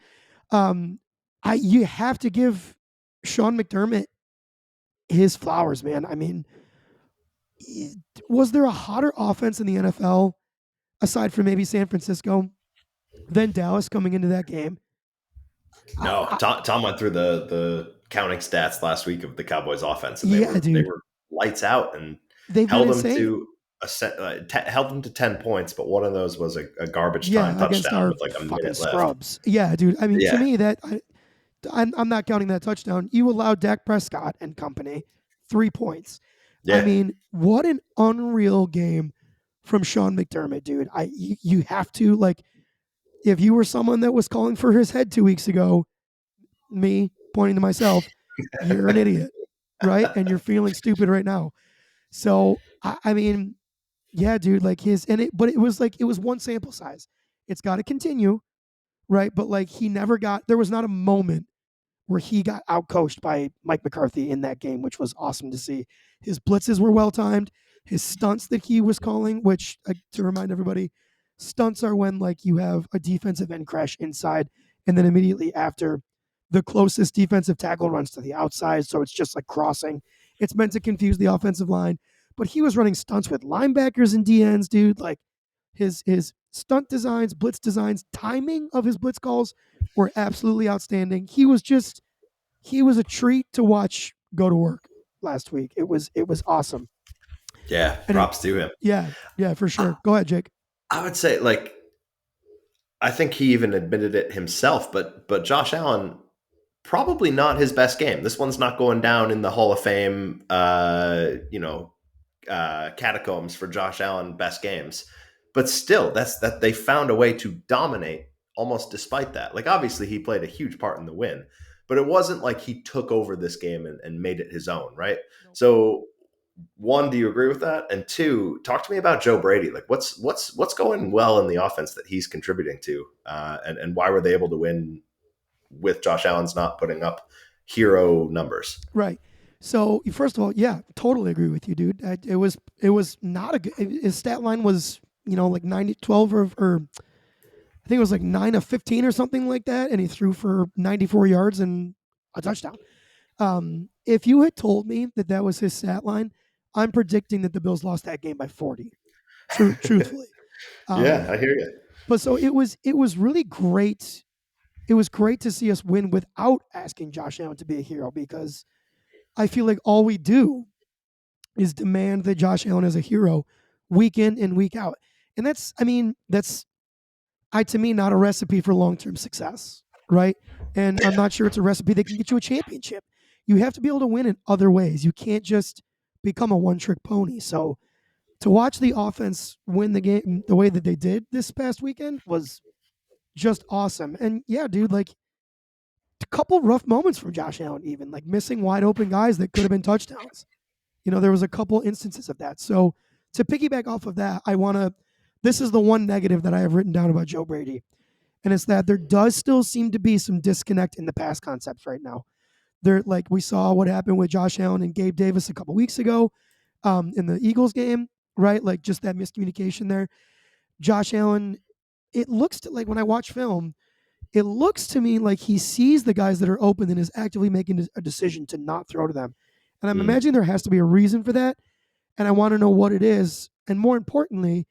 um, I you have to give Sean McDermott his flowers, man. I mean, was there a hotter offense in the NFL aside from maybe San Francisco than Dallas coming into that game? No, I, Tom went through the counting stats last week of the Cowboys offense, and yeah, they dude, were lights out and they've been held them insane. to held them to 10 points, but one of those was a garbage time Yeah, against touchdown our with like a fucking minute left. scrubs. Yeah, dude. I mean, to Yeah, me, I'm not counting that touchdown. You allowed Dak Prescott and company 3 points. I yeah, mean, what an unreal game from Sean McDermott, dude. You have to like, if you were someone that was calling for his head 2 weeks ago, me pointing to myself, you're an idiot, right? And you're feeling stupid right now. So I mean, yeah, dude, like but it was like it was one sample size. It's got to continue, right? But like he never got, there was not a moment where he got outcoached by Mike McCarthy in that game, which was awesome to see. His blitzes were well timed. His stunts that he was calling, which to remind everybody, stunts are when like you have a defensive end crash inside, and then immediately after, the closest defensive tackle runs to the outside, so it's just like crossing. It's meant to confuse the offensive line, but he was running stunts with linebackers and DNs, dude. Like his stunt designs, blitz designs, timing of his blitz calls were absolutely outstanding. He was a treat to watch go to work last week. It was awesome. yeah. And it, Props to him. yeah, yeah, for I, sure. Go ahead, Jake. I would say like I think he even admitted it himself, but Josh Allen probably not his best game. This one's not going down in the Hall of Fame. Catacombs for Josh Allen best games. But still, that they found a way to dominate almost despite that. Like obviously he played a huge part in the win, but it wasn't like he took over this game and made it his own, right? Nope. So one, do you agree with that? And two, talk to me about Joe Brady. Like what's going well in the offense that he's contributing to, and why were they able to win with Josh Allen's not putting up hero numbers? Right. So first of all, yeah, totally agree with you, dude. It was not a good. His stat line was like 90-12 or I think it was like 9 of 15 or something like that, and he threw for 94 yards and a touchdown. If you had told me that that was his stat line, I'm predicting that the Bills lost that game by 40. Truthfully. Yeah, Um, I hear you. but so it was really great. It was great to see us win without asking Josh Allen to be a hero because I feel like all we do is demand that Josh Allen is a hero week in and week out. And that's, I mean, that's to me not a recipe for long-term success, right? And I'm not sure it's a recipe that can get you a championship. You have to be able to win in other ways. You can't just become a one-trick pony. So to watch the offense win the game the way that they did this past weekend was just awesome. And yeah, dude, like a couple rough moments from Josh Allen, even like missing wide open guys that could have been touchdowns. There was a couple instances of that. So to piggyback off of that, this is the one negative that I have written down about Joe Brady. And it's that there does still seem to be some disconnect in the pass concepts right now. There, like we saw what happened with Josh Allen and Gabe Davis a couple weeks ago in the Eagles game, right? Like just that miscommunication there. Josh Allen, it looks like when I watch film, it looks to me like he sees the guys that are open and is actively making a decision to not throw to them. And I'm Mm, imagining there has to be a reason for that. And I want to know what it is. And more importantly,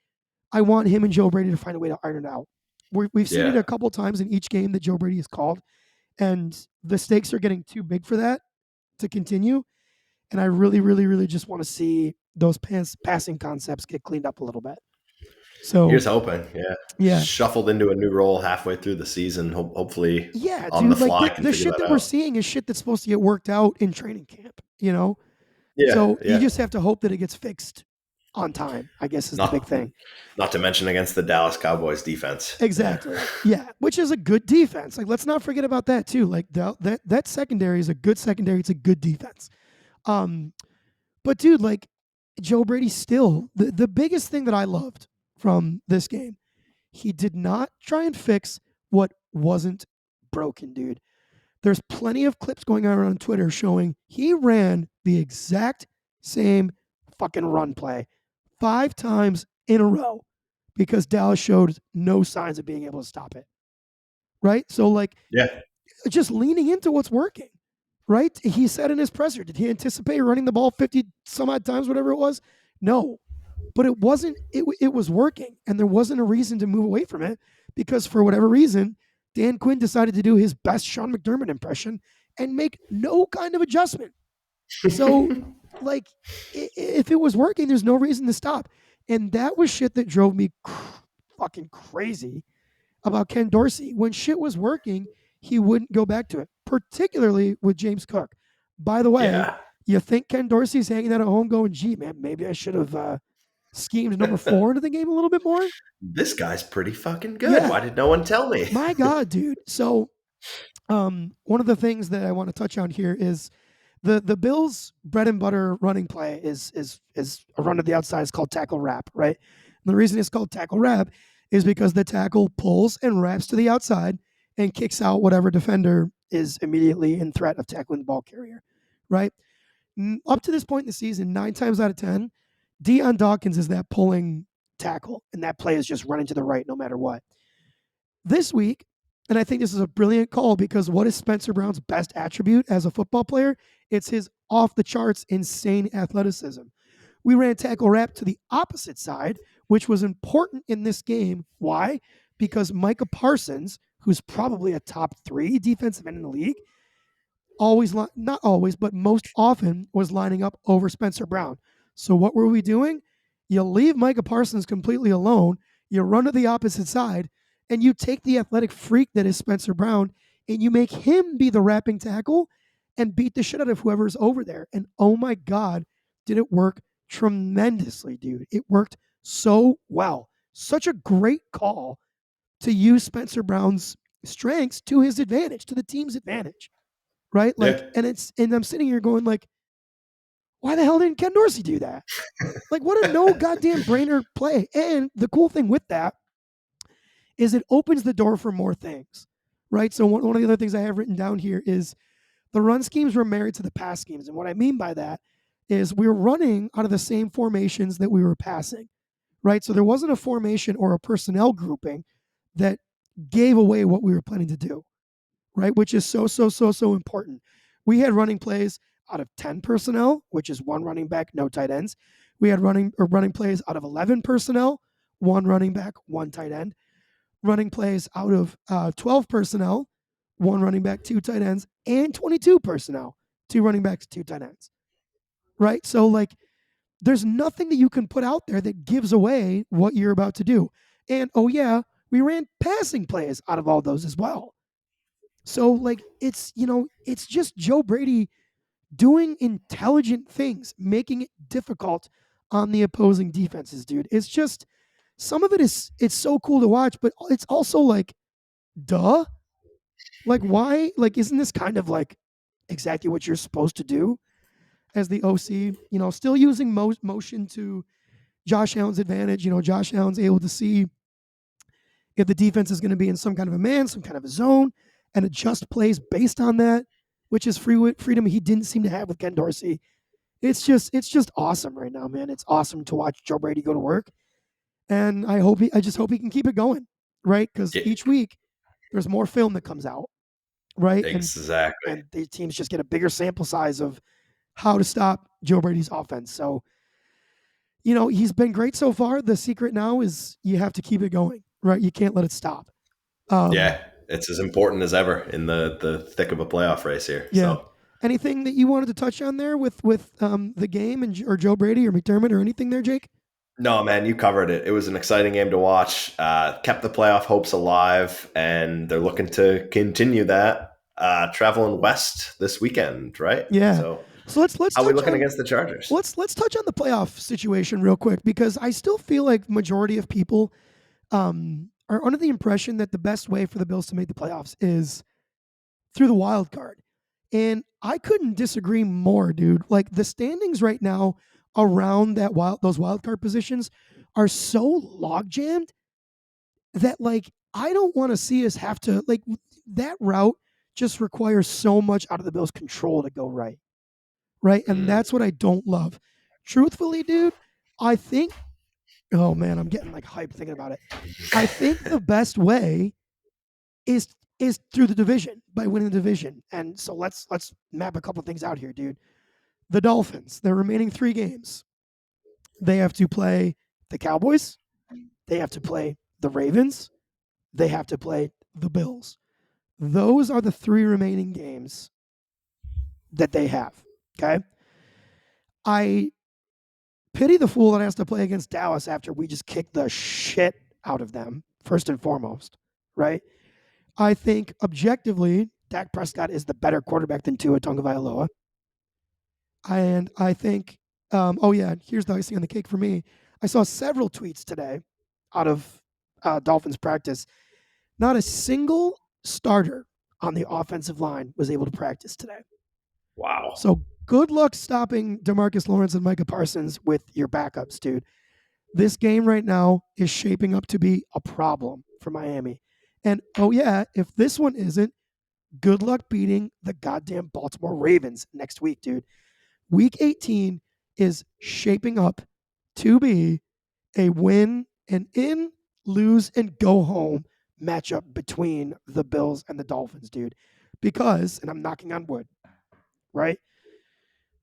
I want him and Joe Brady to find a way to iron it out. We've seen it yeah. a couple times in each game that Joe Brady has called, and the stakes are getting too big for that to continue. And I really, really, really just want to see those passing concepts get cleaned up a little bit. So Here's hoping. Yeah. yeah, Shuffled into a new role halfway through the season. Hopefully, yeah, on the dude. Like fly, can the figure shit that that we're out. seeing is shit that's supposed to get worked out in training camp. Yeah. So you Yeah. just have to hope that it gets fixed on time, I guess is the big Not thing. not to mention against the Dallas Cowboys defense. Yeah. Exactly. Yeah, which is a good defense. Like let's not forget about that too. Like that secondary is a good secondary. It's a good defense. Um but dude, like Joe Brady still the biggest thing that I loved from this game, he did not try and fix what wasn't broken, dude. There's plenty of clips going around on Twitter showing he ran the exact same fucking run play 5 times in a row because Dallas showed no signs of being able to stop it. Right? So, like, Yeah. just leaning into what's working. Right? He said in his presser, did he anticipate running the ball 50 some odd times, whatever it was? No. But it wasn't, it was working. And there wasn't a reason to move away from it because for whatever reason, Dan Quinn decided to do his best Sean McDermott impression and make no kind of adjustment. So, like, if it was working, there's no reason to stop. And that was shit that drove me fucking crazy about Ken Dorsey. When shit was working, he wouldn't go back to it, particularly with James Cook. By the way, Yeah. you think Ken Dorsey's hanging out at home going, gee, man, maybe I should have schemed number 4 into the game a little bit more? This guy's pretty fucking good. Yeah. Why did no one tell me? My God, dude. So, one of the things that I want to touch on here is the Bills' bread and butter running play is a run to the outside. It's called tackle wrap, right? And the reason it's called tackle wrap is because the tackle pulls and wraps to the outside and kicks out whatever defender is immediately in threat of tackling the ball carrier, right? Up to this point in the season, 9 times out of 10, Deion Dawkins is that pulling tackle, and that play is just running to the right no matter what. This week, and I think this is a brilliant call because what is Spencer Brown's best attribute as a football player? It's his off the charts insane athleticism. We ran tackle wrap to the opposite side, which was important in this game. Why? Because Micah Parsons, who's probably a top 3 defensive end in the league, not always, but most often was lining up over Spencer Brown. So what were we doing? You leave Micah Parsons completely alone, you run to the opposite side, and you take the athletic freak that is Spencer Brown and you make him be the wrapping tackle and beat the shit out of whoever's over there. And oh my God, did it work tremendously, dude. It worked so well. Such a great call to use Spencer Brown's strengths to his advantage, to the team's advantage. Right? Like, Yeah. and I'm sitting here going, like, why the hell didn't Ken Dorsey do that? Like, what a no goddamn brainer play. And the cool thing with that is it opens the door for more things, right? So one of the other things I have written down here is the run schemes were married to the pass schemes. And what I mean by that is we were running out of the same formations that we were passing, right? So there wasn't a formation or a personnel grouping that gave away what we were planning to do, right? Which is so important. We had running plays out of 10 personnel, which is 1 running back, no tight ends. We had running plays out of 11 personnel, 1 running back, 1 tight end. Running plays out of 12 personnel, 1 running back, 2 tight ends, and 22 personnel, 2 running backs, 2 tight ends. Right? So like there's nothing that you can put out there that gives away what you're about to do. And oh yeah, we ran passing plays out of all those as well. So like it's it's just Joe Brady doing intelligent things, making it difficult on the opposing defenses, dude. It's just some of it is it's so cool to watch, but it's also like, duh. Like why? Like isn't this kind of like exactly what you're supposed to do as the OC? Still using motion to Josh Allen's advantage. Josh Allen's able to see if the defense is going to be in some kind of a man, some kind of a zone, and adjust plays based on that, which is freedom he didn't seem to have with Ken Dorsey. It's just awesome right now, man. It's awesome to watch Joe Brady go to work, and I just hope he can keep it going, right? Because Yeah, each week there's more film that comes out, right? And exactly. and the teams just get a bigger sample size of how to stop Joe Brady's offense. So he's been great so far. The secret now is you have to keep it going, right? You can't let it stop. Um, Yeah, it's as important as ever in the thick of a playoff race here. yeah. So Anything that you wanted to touch on there with the game and or Joe Brady or McDermott or anything there, Jake? no, man, you covered it. It was an exciting game to watch. Kept the playoff hopes alive, and they're looking to continue that. Traveling west this weekend, right? Yeah. So So let's how are we touch looking on against the Chargers? let's touch on the playoff situation real quick because I still feel like majority of people are under the impression that the best way for the Bills to make the playoffs is through the wild card. And I couldn't disagree more, dude. Like the standings right now around those wild card positions are so log jammed that like I don't want to see us have to like that route just requires so much out of the Bills' control to go right. Right. And Mm. that's what I don't love. Truthfully, dude, I think oh man, I'm getting like hyped thinking about it. I think the best way is through the division by winning the division. And so let's map a couple things out here, dude. The Dolphins, their remaining 3 games, they have to play the Cowboys, they have to play the Ravens, they have to play the Bills. Those are the 3 remaining games that they have. Okay? I pity the fool that has to play against Dallas after we just kicked the shit out of them, first and foremost, right? I think objectively, Dak Prescott is the better quarterback than Tua Tagovailoa. And I think, oh yeah, here's the icing on the cake for me. I saw several tweets today out of Dolphins practice. Not a single starter on the offensive line was able to practice today. Wow. So good luck stopping Demarcus Lawrence and Micah Parsons with your backups, dude. This game right now is shaping up to be a problem for Miami. And oh yeah, if this one isn't, good luck beating the goddamn Baltimore Ravens next week, dude. Week 18 is shaping up to be a win and in, lose, and go home matchup between the Bills and the Dolphins, dude. Because, and I'm knocking on wood, right?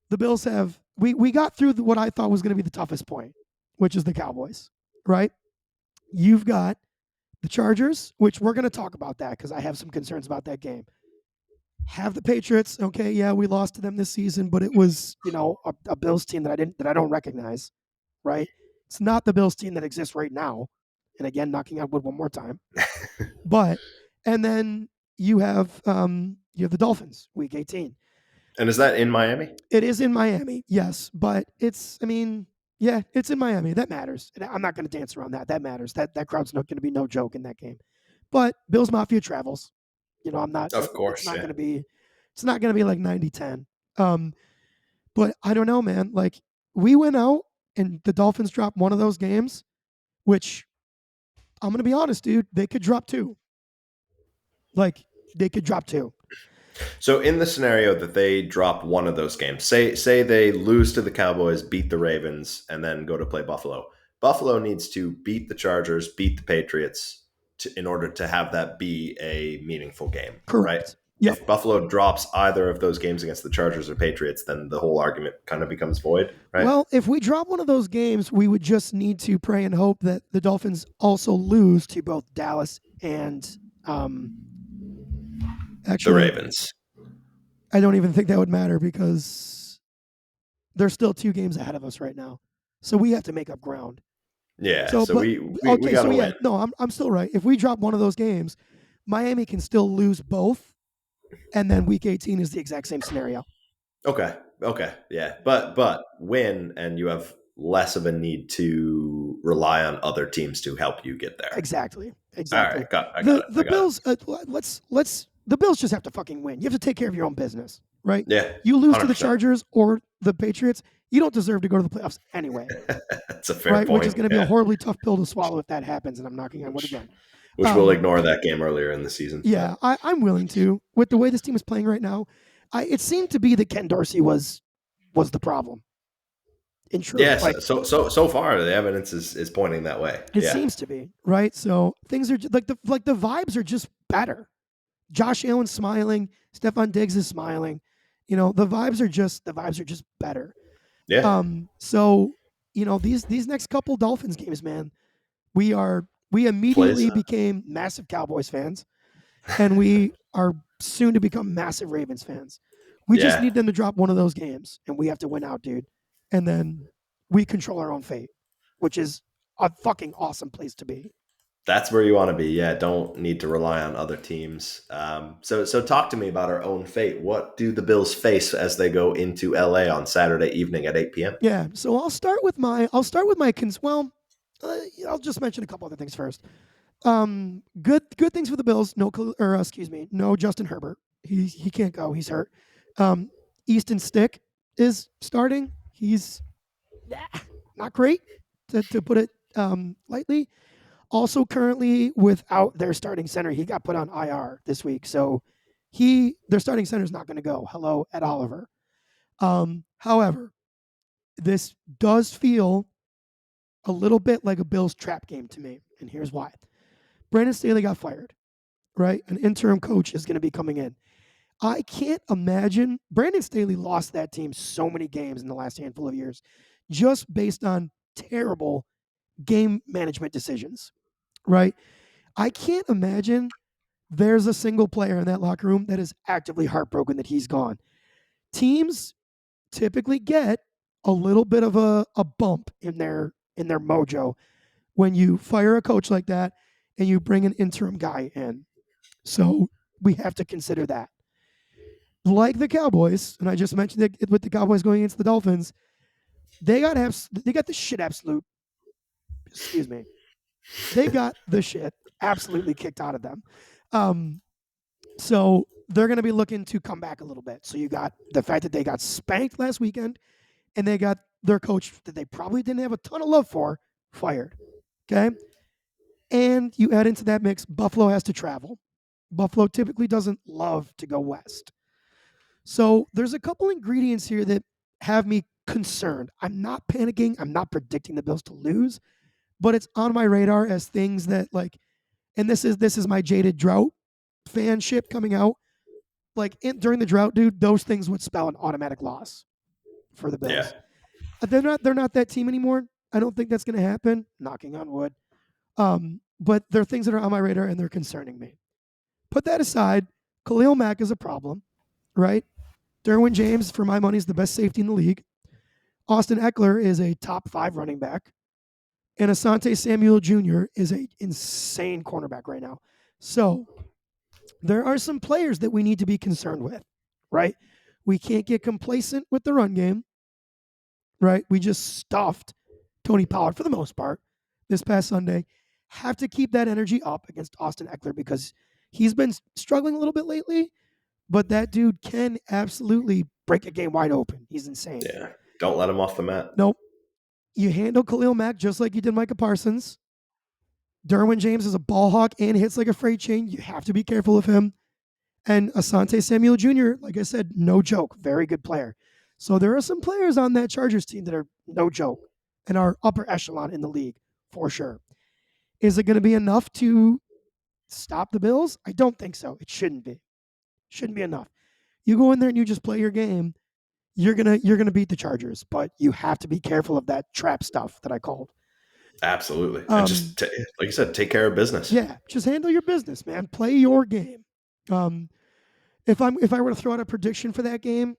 The Bills have we got through what I thought was going to be the toughest point, which is the Cowboys, right? You've got the Chargers, which we're going to talk about that because I have some concerns about that game. Have the Patriots, okay? Yeah, we lost to them this season, but it was a Bills team that I don't recognize, right? It's not the Bills team that exists right now. And again, knocking on wood one more time. But and then you have the Dolphins, week 18. And is that in Miami? It is in Miami, yes, but yeah, it's in Miami. That matters. I'm not going to dance around that. That matters. That crowd's not going to be no joke in that game. But Bills Mafia travels. I'm not. Of It's course, not yeah. going to be. It's not going to be like 90-10. But I don't know, man. Like we went out and the Dolphins dropped one of those games, which I'm going to be honest, dude. They could drop 2. Like they could drop 2. So in the scenario that they drop one of those games, say they lose to the Cowboys, beat the Ravens, and then go to play Buffalo. Buffalo needs to beat the Chargers, beat the Patriots in order to have that be a meaningful game, right? Correct. Yep. If Buffalo drops either of those games against the Chargers or Patriots, then the whole argument kind of becomes void, right? Well, if we drop one of those games, we would just need to pray and hope that the Dolphins also lose to both Dallas and The actually, Ravens. I don't even think that would matter because they're still 2 games ahead of us right now. So we have to make up ground. Yeah, So, so but we okay, got so to yeah, win. no, I'm still right. If we drop one of those games, Miami can still lose both, and then Week 18 is the exact same scenario. Okay. Okay. Yeah. But win and you have less of a need to rely on other teams to help you get there. Exactly, All exactly. right. I got The it. I the got it. Bills. Let's the Bills just have to fucking win. You have to take care of your own business, right? Yeah. You lose to the 100%. Chargers or the Patriots, you don't deserve to go to the playoffs anyway, That's a fair right? Which is point. going to be a Yeah. horribly tough pill to swallow if that happens. And I'm knocking on wood again. Which we'll Um, ignore that game earlier in the season. yeah, But I'm willing to. With the way this team is playing right now, it seemed to be that Ken Dorsey was the problem. In truth, yes, like so far the evidence is pointing that way. it Yeah. seems to be, right? So things are like the vibes are just better. Josh Allen's smiling, Stephon Diggs is smiling. The vibes are just better. Yeah. So these next couple Dolphins games, man, we Plays. immediately became massive Cowboys fans, and we are soon to become massive Ravens fans. We just Yeah. need them to drop one of those games, and we have to win out, dude. And then we control our own fate, which is a fucking awesome place to be. That's where you want to be. Yeah, don't need to rely on other teams. So talk to me about our own fate. What do the Bills face as they go into LA on Saturday evening at 8 p.m.? Yeah. So well, I'll just mention a couple other things first. Good things for the Bills. No Justin Herbert. He can't go. He's hurt. Um, Easton Stick is starting. He's not great, to put it lightly. Also, currently without their starting center, he got put on IR this week, so their starting center is not going to go. Hello, Ed Oliver. However, this does feel a little bit like a Bills trap game to me, and here's why. Brandon Staley got fired, right? An interim coach is going to be coming in. I can't imagine. Brandon Staley lost that team so many games in the last handful of years just based on terrible game management decisions, right? I can't imagine there's a single player in that locker room that is actively heartbroken that he's gone. Teams typically get a little bit of a bump in their mojo when you fire a coach like that and you bring an interim guy in. So we have to consider that. Like the Cowboys, and I just mentioned it with the Cowboys going against the Dolphins, they got the shit absolute. Excuse me. They got the shit absolutely kicked out of them. Um, so they're going to be looking to come back a little bit. So you got the fact that they got spanked last weekend, and they got their coach that they probably didn't have a ton of love for fired. Okay, and you add into that mix, Buffalo has to travel. Buffalo typically doesn't love to go west. So there's a couple ingredients here that have me concerned. I'm not panicking. I'm not predicting the Bills to lose, but it's on my radar as things that and this is my jaded drought fanship coming out. During the drought, dude, those things would spell an automatic loss for the Yeah. Bills. They're not that team anymore. I don't think that's going to happen. Knocking on wood. But there are things that are on my radar and they're concerning me. Put that aside, Khalil Mack is a problem, right? Derwin James, for my money, is the best safety in the league. Austin Eckler is a top 5 running back. And Asante Samuel Jr. is an insane cornerback right now. So there are some players that we need to be concerned with, right? We can't get complacent with the run game, right? We just stuffed Tony Pollard for the most part this past Sunday. Have to keep that energy up against Austin Eckler because he's been struggling a little bit lately, but that dude can absolutely break a game wide open. He's insane. Yeah. Don't let him off the mat. Nope. You handle Khalil Mack just like you did Micah Parsons. Derwin James is a ball hawk and hits like a freight train. You have to be careful of him. And Asante Samuel Jr., like I said, no joke. Very good player. So there are some players on that Chargers team that are no joke and are upper echelon in the league for sure. Is it going to be enough to stop the Bills? I don't think so. It shouldn't be. Shouldn't be enough. You go in there and you just play your game. You're gonna beat the Chargers, but you have to be careful of that trap stuff that I called. Absolutely. And just, like you said, take care of business. Yeah, just handle your business, man. Play your game. If I were to throw out a prediction for that game,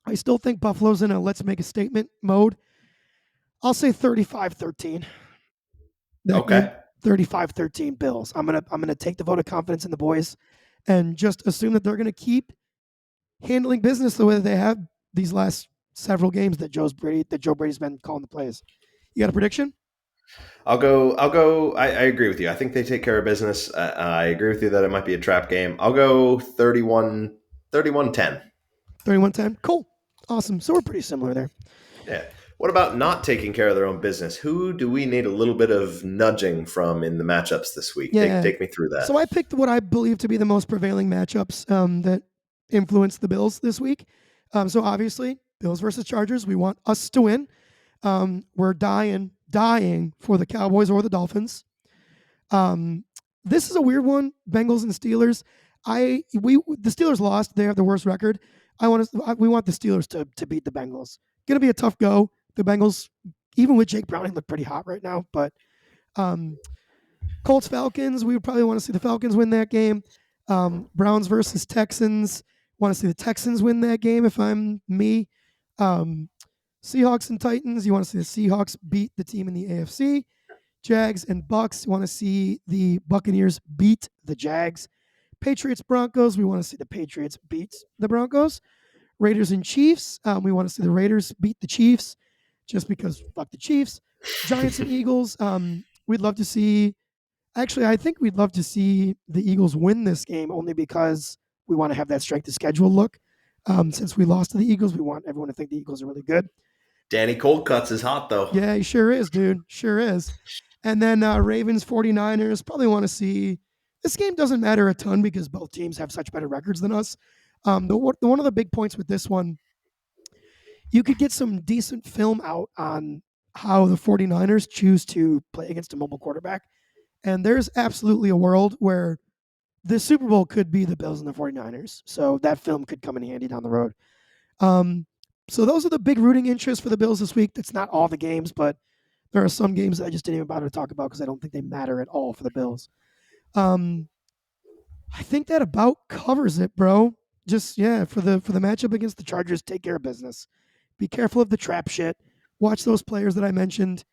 I still think Buffalo's in a let's make a statement mode. I'll say 35-13. That game, Okay. 35-13 Bills. I'm gonna take the vote of confidence in the boys and just assume that they're gonna keep handling business the way that they have these last several games that Joe Brady's been calling the plays. You got a prediction? I'll go. I'll go. I agree with you. I think they take care of business. I agree with you that it might be a trap game. I'll go 31-10. 31-10. Cool. Awesome. So we're pretty similar there. Yeah. What about not taking care of their own business? Who do we need a little bit of nudging from in the matchups this week? Yeah. Take me through that. So I picked what I believe to be the most prevailing matchups that influence the Bills this week. So obviously, Bills versus Chargers. We want us to win. We're dying for the Cowboys or the Dolphins. This is a weird one. Bengals and Steelers. The Steelers lost. They have the worst record. We want the Steelers to beat the Bengals. Gonna be a tough go. The Bengals, even with Jake Browning, look pretty hot right now. But Colts Falcons. We would probably want to see the Falcons win that game. Browns versus Texans. Want to see the Texans win that game if I'm me. Seahawks and Titans. You want to see the Seahawks beat the team in the AFC. Jags and Bucks. You want to see the Buccaneers beat the Jags. Patriots Broncos. We want to see the Patriots beat the Broncos. Raiders and Chiefs. We want to see the Raiders beat the Chiefs, just because fuck the Chiefs. Giants and Eagles. We'd love to see. Actually, I think we'd love to see the Eagles win this game only because we want to have that strength of schedule look. Since we lost to the Eagles, we want everyone to think the Eagles are really good. Danny Coldcuts is hot though. Yeah, he sure is, dude. Sure is. And then Ravens 49ers. Probably want to see. This game doesn't matter a ton because both teams have such better records than us. One of the big points with this one, you could get some decent film out on how the 49ers choose to play against a mobile quarterback. And there's absolutely a world where the Super Bowl could be the Bills and the 49ers. So that film could come in handy down the road. So those are the big rooting interests for the Bills this week. That's not all the games, but there are some games that I just didn't even bother to talk about because I don't think they matter at all for the Bills. I think that about covers it, bro. Just for the matchup against the Chargers, take care of business. Be careful of the trap shit. Watch those players that I mentioned.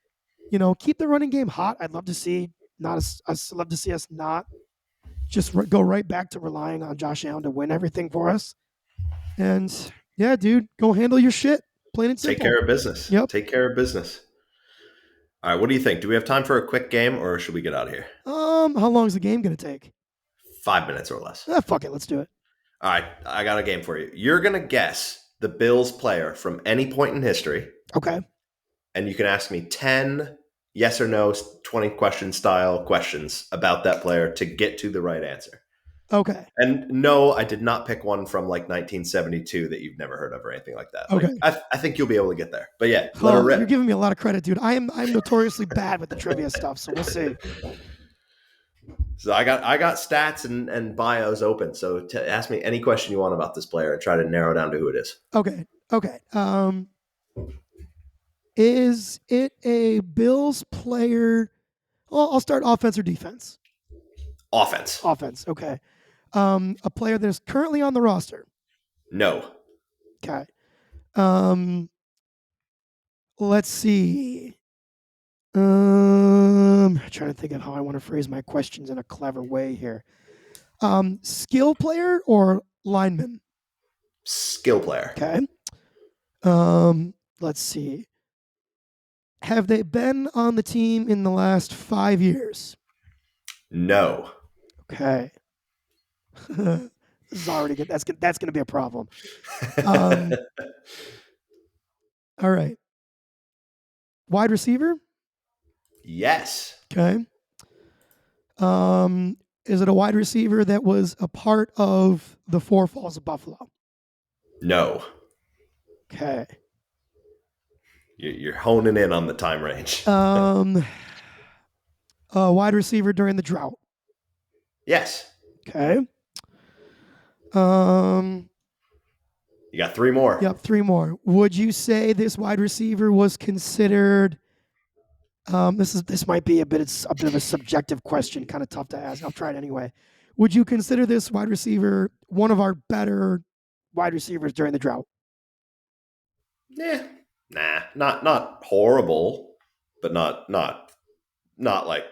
Keep the running game hot. I'd love to see love to see us not just go right back to relying on Josh Allen to win everything for us. And yeah, dude, go handle your shit. Plain and simple. Take care of business. Yep. Take care of business. All right, what do you think? Do we have time for a quick game or should we get out of here? How long is the game gonna take? 5 minutes or less. Fuck it, let's do it. All right, I got a game for you. You're going to guess the Bills player from any point in history. Okay. And you can ask me 10 yes or no 20 question style questions about that player to get to the right answer. Okay. And no, I did not pick one from like 1972 that you've never heard of or anything like that. Okay. I think you'll be able to get there. But yeah, let her rip. You're giving me a lot of credit, dude. I'm notoriously bad with the trivia stuff, so we'll see. So I got stats and bios open. So ask me any question you want about this player and try to narrow down to who it is. Okay. Is it a Bills player? Well, I'll start offense or defense. Offense. Offense. Okay. A player that is currently on the roster. No. Okay. Let's see. I'm trying to think of how I want to phrase my questions in a clever way here. Skill player or lineman? Skill player. Okay. Let's see. Have they been on the team in the last 5 years? No. Okay. This is already good. That's going to be a problem. All right. Wide receiver? Yes. Okay. Is it a wide receiver that was a part of the Four Falls of Buffalo? No. Okay. You're honing in on the time range. A wide receiver during the drought? Yes. Okay. You got 3 more. Yep, 3 more. Would you say this wide receiver was considered? This might be a bit of a subjective question, kind of tough to ask. I'll try it anyway. Would you consider this wide receiver one of our better wide receivers during the drought? Yeah. Nah, not horrible, but not like.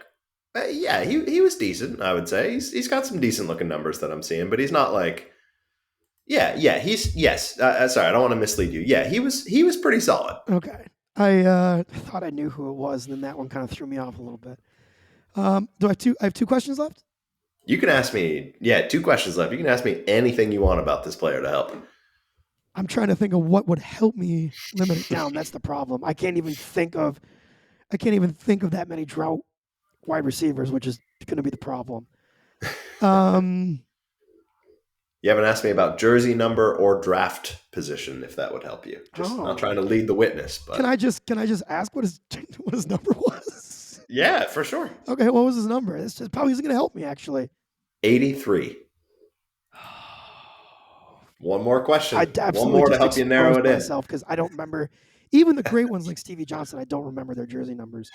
Yeah, he was decent. I would say he's got some decent looking numbers that I'm seeing, but he's not like. Yeah. He's yes. Sorry, I don't want to mislead you. Yeah, he was pretty solid. Okay. I thought I knew who it was, and then that one kind of threw me off a little bit. Do I have two? I have two questions left. You can ask me. Yeah, two questions left. You can ask me anything you want about this player to help. I'm trying to think of what would help me limit it down. That's the problem. I can't even think of that many drought wide receivers, which is going to be the problem. You haven't asked me about jersey number or draft position, if that would help you. Just not trying to lead the witness, but Can I just ask what his number was? yeah, for sure. Okay, what was his number? This just probably isn't going to help me actually. 83. One more question. I One more to help you narrow it in. Because I don't remember even the great ones like Stevie Johnson. I don't remember their jersey numbers.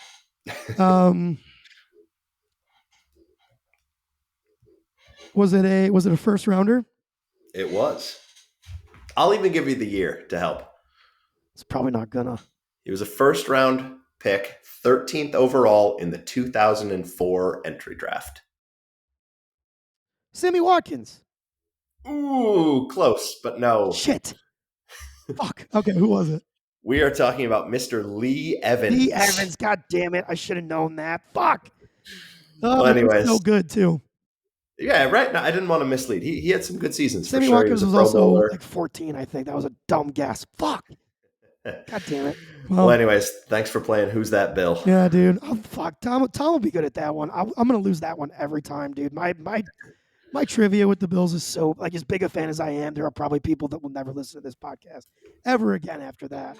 Was it a first rounder? It was. I'll even give you the year to help. It's probably not gonna. He was a first round pick, 13th overall in the 2004 entry draft. Sammy Watkins. Ooh, close, but no. Shit. Fuck. Okay, who was it? We are talking about Mr. Lee Evans. Lee Evans. God damn it! I should have known that. Fuck. Well, anyways, so good too. Yeah, right. No, I didn't want to mislead. He had some good seasons. Sammy for sure. Watkins was also like 14, I think. That was a dumb guess. Fuck. God damn it. Well, anyways, thanks for playing Who's That Bill? Yeah, dude. Oh, fuck. Tom will be good at that one. I'm going to lose that one every time, dude. My trivia with the Bills is so, like, as big a fan as I am, there are probably people that will never listen to this podcast ever again after that.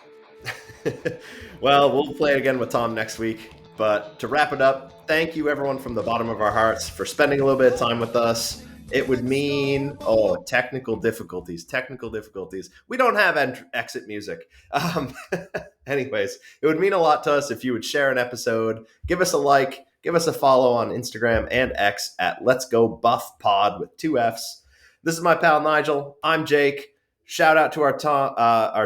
Well, we'll play it again with Tom next week. But to wrap it up, thank you, everyone, from the bottom of our hearts for spending a little bit of time with us. It would mean, technical difficulties. We don't have exit music. Anyways, it would mean a lot to us if you would share an episode, give us a like, give us a follow on Instagram and X at Let's Go Buff Pod with 2 Fs. This is my pal Nigel. I'm Jake. Shout out to our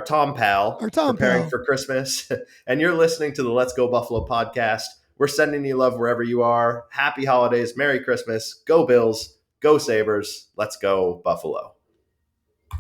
Tom pal, preparing for Christmas. And you're listening to the Let's Go Buffalo podcast. We're sending you love wherever you are. Happy holidays. Merry Christmas. Go Bills. Go Sabres. Let's go Buffalo.